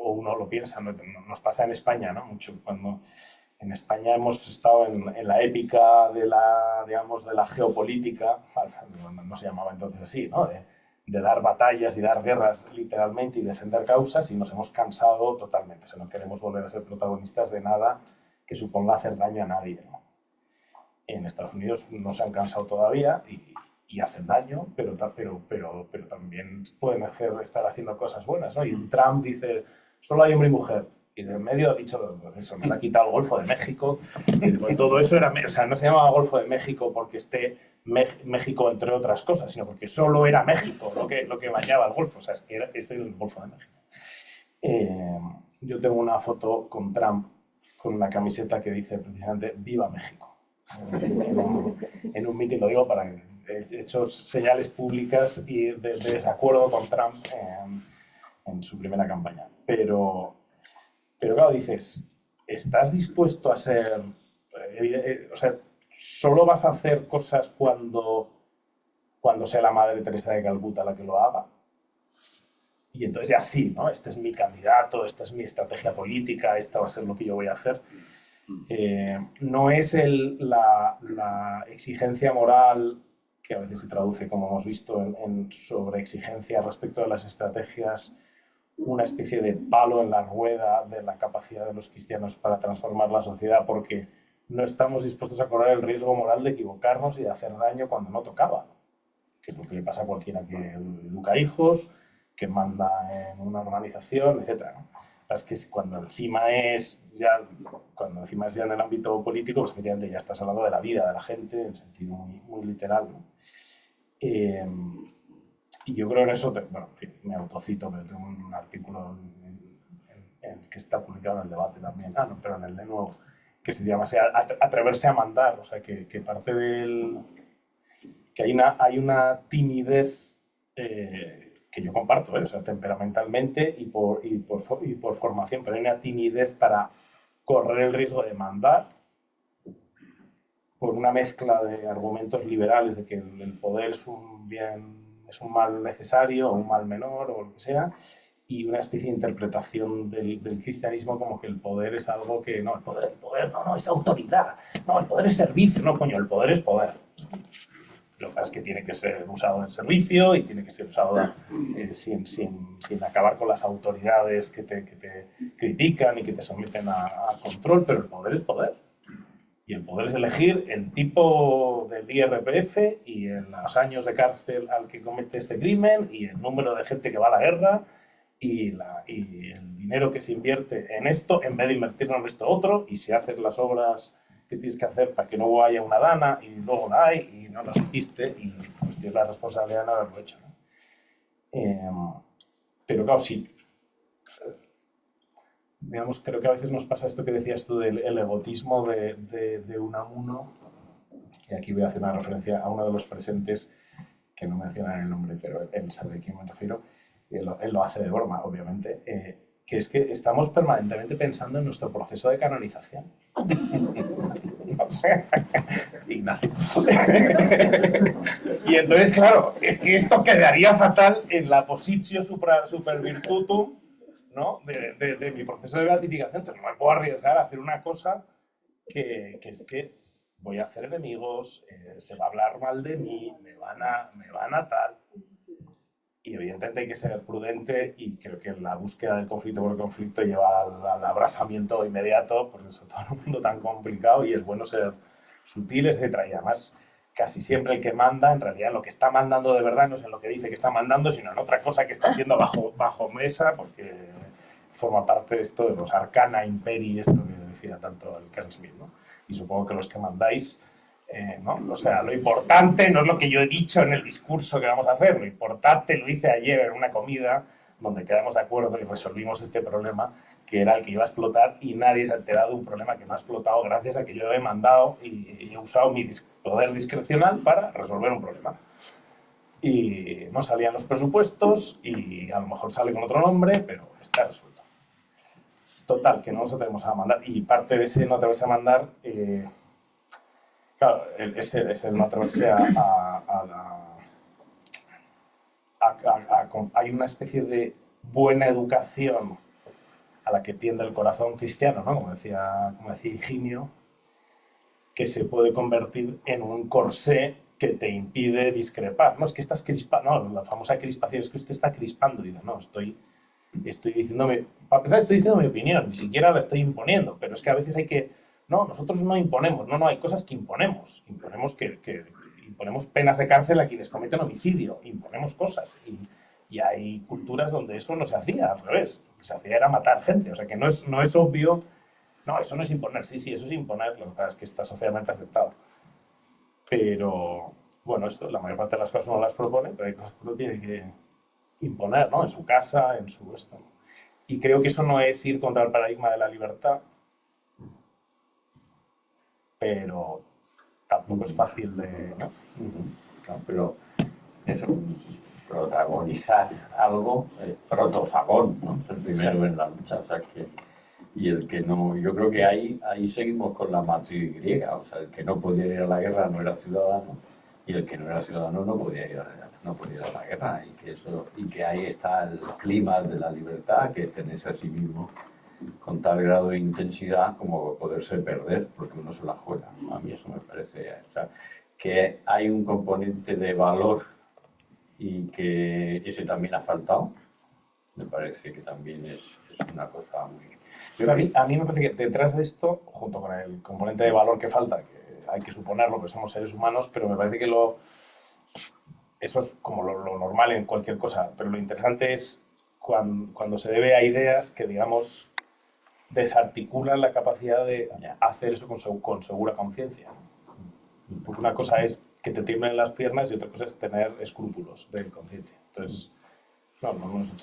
o uno lo piensa, nos pasa en España, ¿no? Mucho cuando en España hemos estado en la épica de la geopolítica, no se llamaba entonces así, ¿no? De dar batallas y dar guerras literalmente y defender causas, y nos hemos cansado totalmente. O sea, no queremos volver a ser protagonistas de nada que suponga hacer daño a nadie, ¿no? En Estados Unidos no se han cansado todavía y hacen daño, pero también pueden estar haciendo cosas buenas, ¿no? Y Trump dice, solo hay hombre y mujer. Y de en medio ha dicho, pues eso, nos ha quitado el Golfo de México. Y pues todo eso era, o sea, no se llamaba Golfo de México porque esté México entre otras cosas, sino porque solo era México lo que bañaba el Golfo. O sea, es que es el Golfo de México. Yo tengo una foto con Trump con una camiseta que dice precisamente Viva México. En un mitin, lo digo para que he hecho señales públicas y de desacuerdo con Trump en su primera campaña. Pero claro, dices, ¿estás dispuesto a ser... o sea, solo vas a hacer cosas cuando sea la Madre Teresa de Calcuta la que lo haga? Y entonces ya sí, ¿no? Este es mi candidato, esta es mi estrategia política, esta va a ser lo que yo voy a hacer. No es la exigencia moral, que a veces se traduce, como hemos visto, en sobreexigencia respecto de las estrategias, una especie de palo en la rueda de la capacidad de los cristianos para transformar la sociedad, porque no estamos dispuestos a correr el riesgo moral de equivocarnos y de hacer daño cuando no tocaba, que es lo que le pasa a cualquiera que educa hijos, que manda en una organización, etc., ¿no? Es que cuando encima es ya en el ámbito político, pues efectivamente ya estás hablando de la vida de la gente en sentido muy literal, ¿no? Y yo creo en eso, bueno, en fin, me autocito, pero tengo un artículo que está publicado en el debate también, pero en el de nuevo, que se llama Atreverse a mandar, o sea, que parte del... que hay una timidez que yo comparto, o sea, temperamentalmente y por formación, pero hay una timidez para correr el riesgo de mandar por una mezcla de argumentos liberales de que el poder es un mal necesario o un mal menor o lo que sea, y una especie de interpretación del cristianismo como que el poder es algo que no, el poder no es autoridad, no, el poder es servicio, no, coño, el poder es poder. Lo que pasa es que tiene que ser usado en servicio y tiene que ser usado sin acabar con las autoridades que te critican y que te someten a control, pero el poder es poder. Y el poder es elegir el tipo del IRPF y en los años de cárcel al que comete este crimen y el número de gente que va a la guerra y el dinero que se invierte en esto en vez de invertirlo en esto otro, y si haces las obras que tienes que hacer para que no haya una dana y luego la hay y no las hiciste y pues tienes la responsabilidad de no haberlo hecho, ¿no? Pero claro, sí. Digamos, creo que a veces nos pasa esto que decías tú del egotismo de Unamuno, y aquí voy a hacer una referencia a uno de los presentes que no mencionan el nombre, pero él sabe a quién me refiero, y él lo hace de broma, obviamente, que es que estamos permanentemente pensando en nuestro proceso de canonización. O sea, Ignacio. Y entonces, claro, es que esto quedaría fatal en la positio super virtutum ¿no? de mi proceso de beatificación. Entonces no me puedo arriesgar a hacer una cosa que es que voy a hacer enemigos, se va a hablar mal de mí, me van a tal. Y evidentemente hay que ser prudente y creo que la búsqueda del conflicto por el conflicto lleva al abrasamiento inmediato, porque es todo un mundo tan complicado y es bueno ser sutiles, etc. Y además casi siempre el que manda, en realidad lo que está mandando de verdad no es en lo que dice que está mandando, sino en otra cosa que está haciendo bajo mesa, porque forma parte de esto de los arcana imperi, esto que decía tanto el Carl Smith, ¿no? Y supongo que los que mandáis, ¿no? O sea, lo importante no es lo que yo he dicho en el discurso que vamos a hacer, lo importante lo hice ayer en una comida donde quedamos de acuerdo y resolvimos este problema, que era el que iba a explotar y nadie se ha enterado de un problema que me ha explotado gracias a que yo he mandado y he usado mi poder discrecional para resolver un problema. Y no salían los presupuestos y a lo mejor sale con otro nombre, pero está resuelto. Total, que no nos atrevemos a mandar. Y parte de ese no atreverse a mandar, claro, es el no atreverse hay una especie de buena educación a la que tiende el corazón cristiano, ¿no? Como decía Higinio, que se puede convertir en un corsé que te impide discrepar. No, es que estás crispando, no, la famosa crispación, es que usted está crispando. Dice, no, estoy diciéndome, para empezar estoy diciendo mi opinión, ni siquiera la estoy imponiendo, pero es que a veces hay que, no, nosotros no imponemos, no, hay cosas que imponemos imponemos penas de cárcel a quienes cometen homicidio, imponemos cosas, y hay culturas donde eso no se hacía, al revés, lo que se hacía era matar gente, o sea que no es obvio, no, eso no es imponer, sí, eso es imponer, lo que pasa es que está socialmente aceptado. Pero, bueno, esto, la mayor parte de las cosas no las propone, pero hay cosas que uno tiene que imponer, ¿no? En su casa, en su esto. Y creo que eso no es ir contra el paradigma de la libertad, pero tampoco es fácil de, ¿no? No, pero eso, protagonizar algo es protofagón, ¿no? Es el primero en la lucha, o sea que, y el que no, yo creo que ahí seguimos con la matriz griega, o sea, el que no podía ir a la guerra no era ciudadano, y el que no era ciudadano no podía ir a la guerra, y que ahí está el clima de la libertad, que es tenerse a sí mismo con tal grado de intensidad como poderse perder porque uno se la juega. A mí eso me parece, o sea, que hay un componente de valor y que ese también ha faltado, me parece que también es una cosa muy... Pero a mí me parece que detrás de esto, junto con el componente de valor que falta, que hay que suponerlo, que somos seres humanos, pero me parece que eso es como lo normal en cualquier cosa, pero lo interesante es cuando se debe a ideas que, digamos, desarticulan la capacidad de hacer eso con segura conciencia. Porque una cosa es que te tiemblen las piernas y otra cosa es tener escrúpulos de conciencia. Entonces,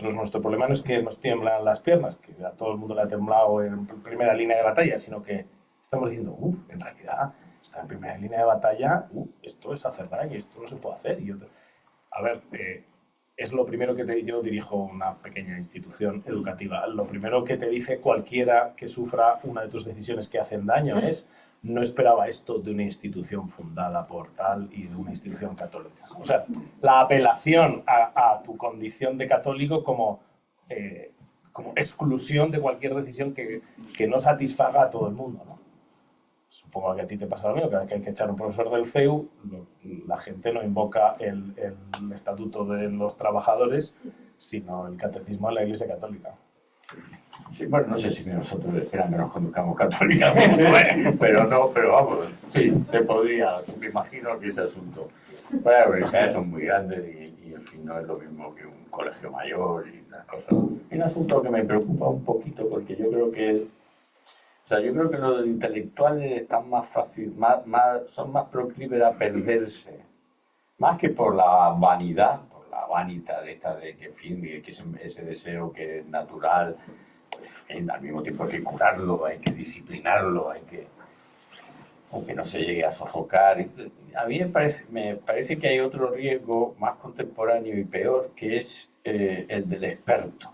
nuestro problema no es que nos tiemblan las piernas, que a todo el mundo le ha temblado en primera línea de batalla, sino que estamos diciendo, en realidad, estar en primera línea de batalla, esto es hacer daño, esto no se puede hacer. A ver, es lo primero que yo dirijo una pequeña institución educativa. Lo primero que te dice cualquiera que sufra una de tus decisiones que hacen daño es: no esperaba esto de una institución fundada por tal y de una institución católica. O sea, la apelación a tu condición de católico como exclusión de cualquier decisión que no satisfaga a todo el mundo, ¿no? Supongo que a ti te pasa lo mismo, que hay que echar un profesor del CEU, la gente no invoca el estatuto de los trabajadores, sino el catecismo de la Iglesia Católica. Sí, bueno, no sé si nosotros esperan que nos conduzcamos católicamente, pero vamos, sí, se podría, me imagino que ese asunto. Bueno, las universidades son muy grandes y en fin, no es lo mismo que un colegio mayor y las cosas. Un asunto que me preocupa un poquito, porque yo creo que los intelectuales están más fácil, son más proclives a perderse, más que por la vanidad, por la vanidad de que, en fin, que ese deseo que es natural, pues, al mismo tiempo hay que curarlo, hay que disciplinarlo, aunque no se llegue a sofocar. A mí me parece que hay otro riesgo más contemporáneo y peor, que es el del experto.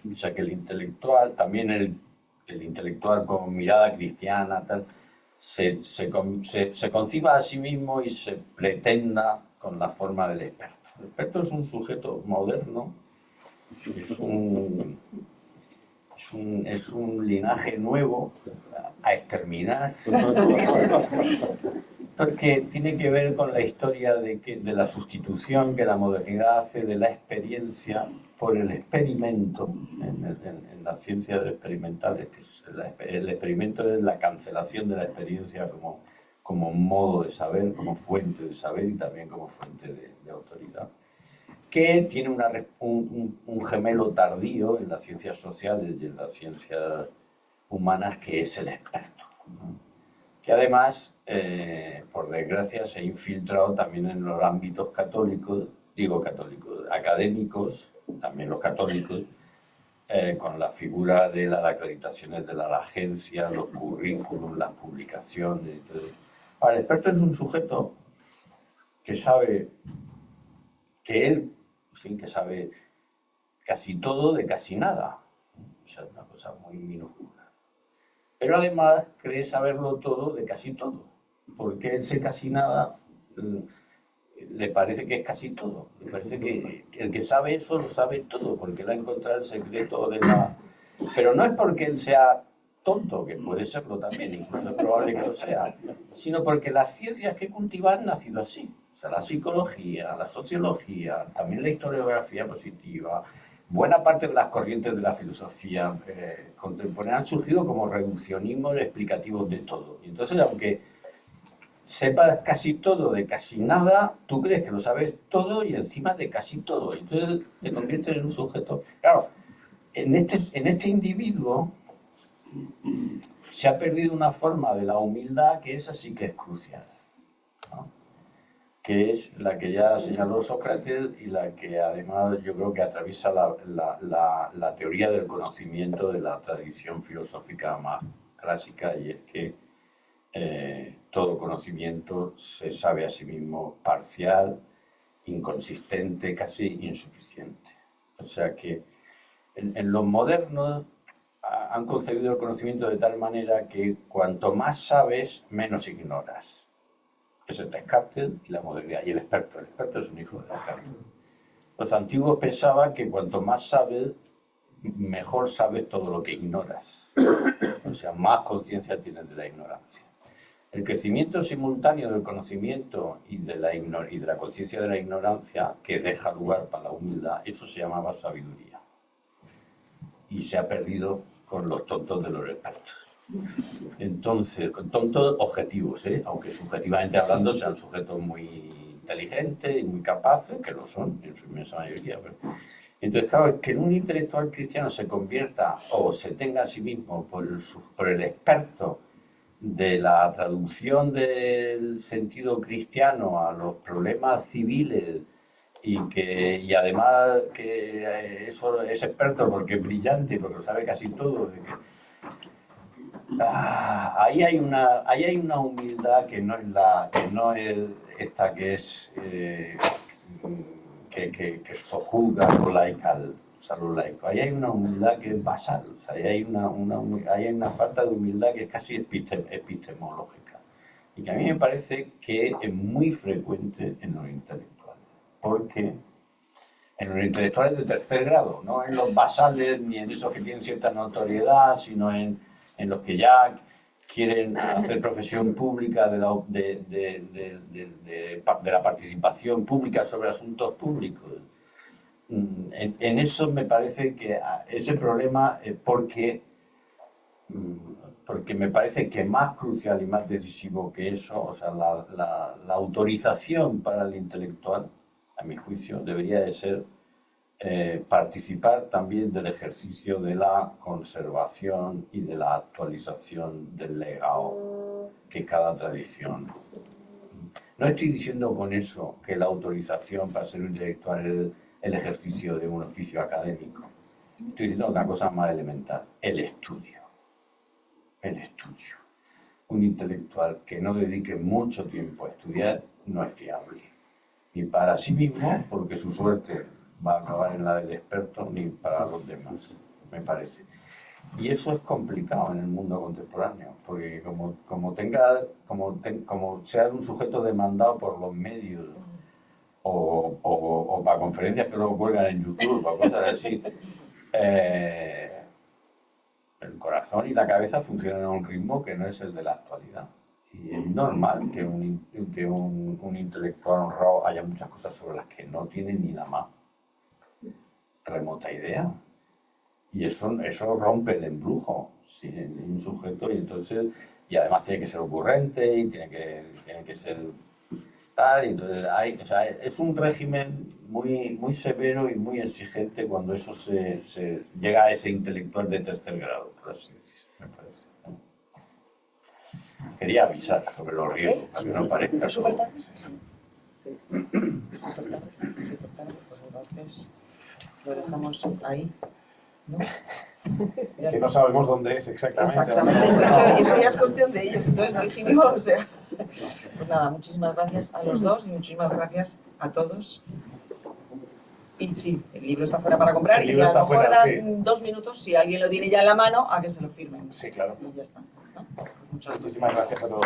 O sea, que el intelectual, también el intelectual con mirada cristiana, tal, se conciba a sí mismo y se pretenda con la forma del experto. El experto es un sujeto moderno es un linaje nuevo a exterminar, porque tiene que ver con la historia de la sustitución que la modernidad hace de la experiencia por el experimento en las ciencias experimentales, que es el experimento es la cancelación de la experiencia como modo de saber, como fuente de saber y también como fuente de autoridad, que tiene un gemelo tardío en las ciencias sociales y en las ciencias humanas, que es el experto, ¿no? Que además, por desgracia, se ha infiltrado también en los ámbitos católicos, académicos, también los católicos, con la figura de las acreditaciones de la agencia, los currículums, las publicaciones y todo eso. Ahora, el experto es un sujeto que sabe que él, sí, que sabe casi todo de casi nada. O sea, es una cosa muy minúscula. Pero además cree saberlo todo de casi todo, porque ese casi nada le parece que es casi todo. Le parece que el que sabe eso lo sabe todo, porque él ha encontrado el secreto de la... Pero no es porque él sea tonto, que puede serlo también, incluso es probable que lo sea, sino porque las ciencias que cultiva han nacido así. O sea, la psicología, la sociología, también la historiografía positiva, buena parte de las corrientes de la filosofía contemporánea han surgido como reduccionismos explicativos de todo. Y entonces, aunque sepas casi todo de casi nada, tú crees que lo sabes todo y encima de casi todo. Y entonces te conviertes en un sujeto... Claro, en este individuo se ha perdido una forma de la humildad que esa sí que es crucial, ¿no? Que es la que ya señaló Sócrates y la que además yo creo que atraviesa la teoría del conocimiento de la tradición filosófica más clásica, y es que todo conocimiento se sabe a sí mismo parcial, inconsistente, casi insuficiente. O sea que en los modernos han concebido el conocimiento de tal manera que cuanto más sabes, menos ignoras. Es el Descartes y la modernidad. Y el experto es un hijo de Descartes. Los antiguos pensaban que cuanto más sabes, mejor sabes todo lo que ignoras. O sea, más conciencia tienes de la ignorancia. El crecimiento simultáneo del conocimiento y de la conciencia de la ignorancia, que deja lugar para la humildad, eso se llamaba sabiduría. Y se ha perdido con los tontos de los expertos. Entonces, con tontos objetivos, aunque subjetivamente hablando sean sujetos muy inteligentes y muy capaces, que lo son en su inmensa mayoría. Entonces, claro, que un intelectual cristiano se convierta o se tenga a sí mismo por el experto de la traducción del sentido cristiano a los problemas civiles, y además que eso es experto porque es brillante, porque lo sabe casi todo, ahí hay una humildad que no es esta que es que sojuzga lo laical, o sea, lo laico. Ahí hay una humildad que es basal, o sea, ahí hay una falta de humildad que es casi epistemológica, y que a mí me parece que es muy frecuente en los intelectuales, porque en los intelectuales de tercer grado, no en los basales ni en esos que tienen cierta notoriedad, sino en los que ya quieren hacer profesión pública de la participación pública sobre asuntos públicos. En eso me parece que ese problema, porque me parece que más crucial y más decisivo que eso, o sea, la autorización para el intelectual, a mi juicio, debería de ser participar también del ejercicio de la conservación y de la actualización del legado que cada tradición. No estoy diciendo con eso que la autorización para ser un intelectual es el ejercicio de un oficio académico. Estoy diciendo una cosa más elemental: el estudio. El estudio. Un intelectual que no dedique mucho tiempo a estudiar no es fiable. Ni para sí mismo, porque su suerte va a acabar en la del experto, ni para los demás, me parece. Y eso es complicado en el mundo contemporáneo, porque como sea un sujeto demandado por los medios, o para conferencias que luego cuelgan en YouTube o cosas así, el corazón y la cabeza funcionan a un ritmo que no es el de la actualidad. Y es normal que un intelectual honrado haya muchas cosas sobre las que no tiene ni la más remota idea. Y eso rompe el embrujo, ¿sí? En un sujeto, y además tiene que ser ocurrente y tiene que ser tal. Y entonces es un régimen muy severo y muy exigente cuando eso se llega a ese intelectual de tercer grado, por así decirlo, me parece. Quería avisar sobre los riesgos, para que no parezca. ¿Es súper tarde? Sí. ¿Es súper tarde? Pues entonces lo dejamos ahí, ¿no? Que no sabemos dónde es exactamente. Exactamente, eso ya es cuestión de ellos, entonces no dijimos, o sea. Pues nada, muchísimas gracias a los dos y muchísimas gracias a todos. Y sí, el libro está fuera para comprar y a lo mejor dan 2 minutos, si alguien lo tiene ya en la mano, a que se lo firmen. Sí, claro. Y ya está, ¿no? Muchísimas gracias a todos.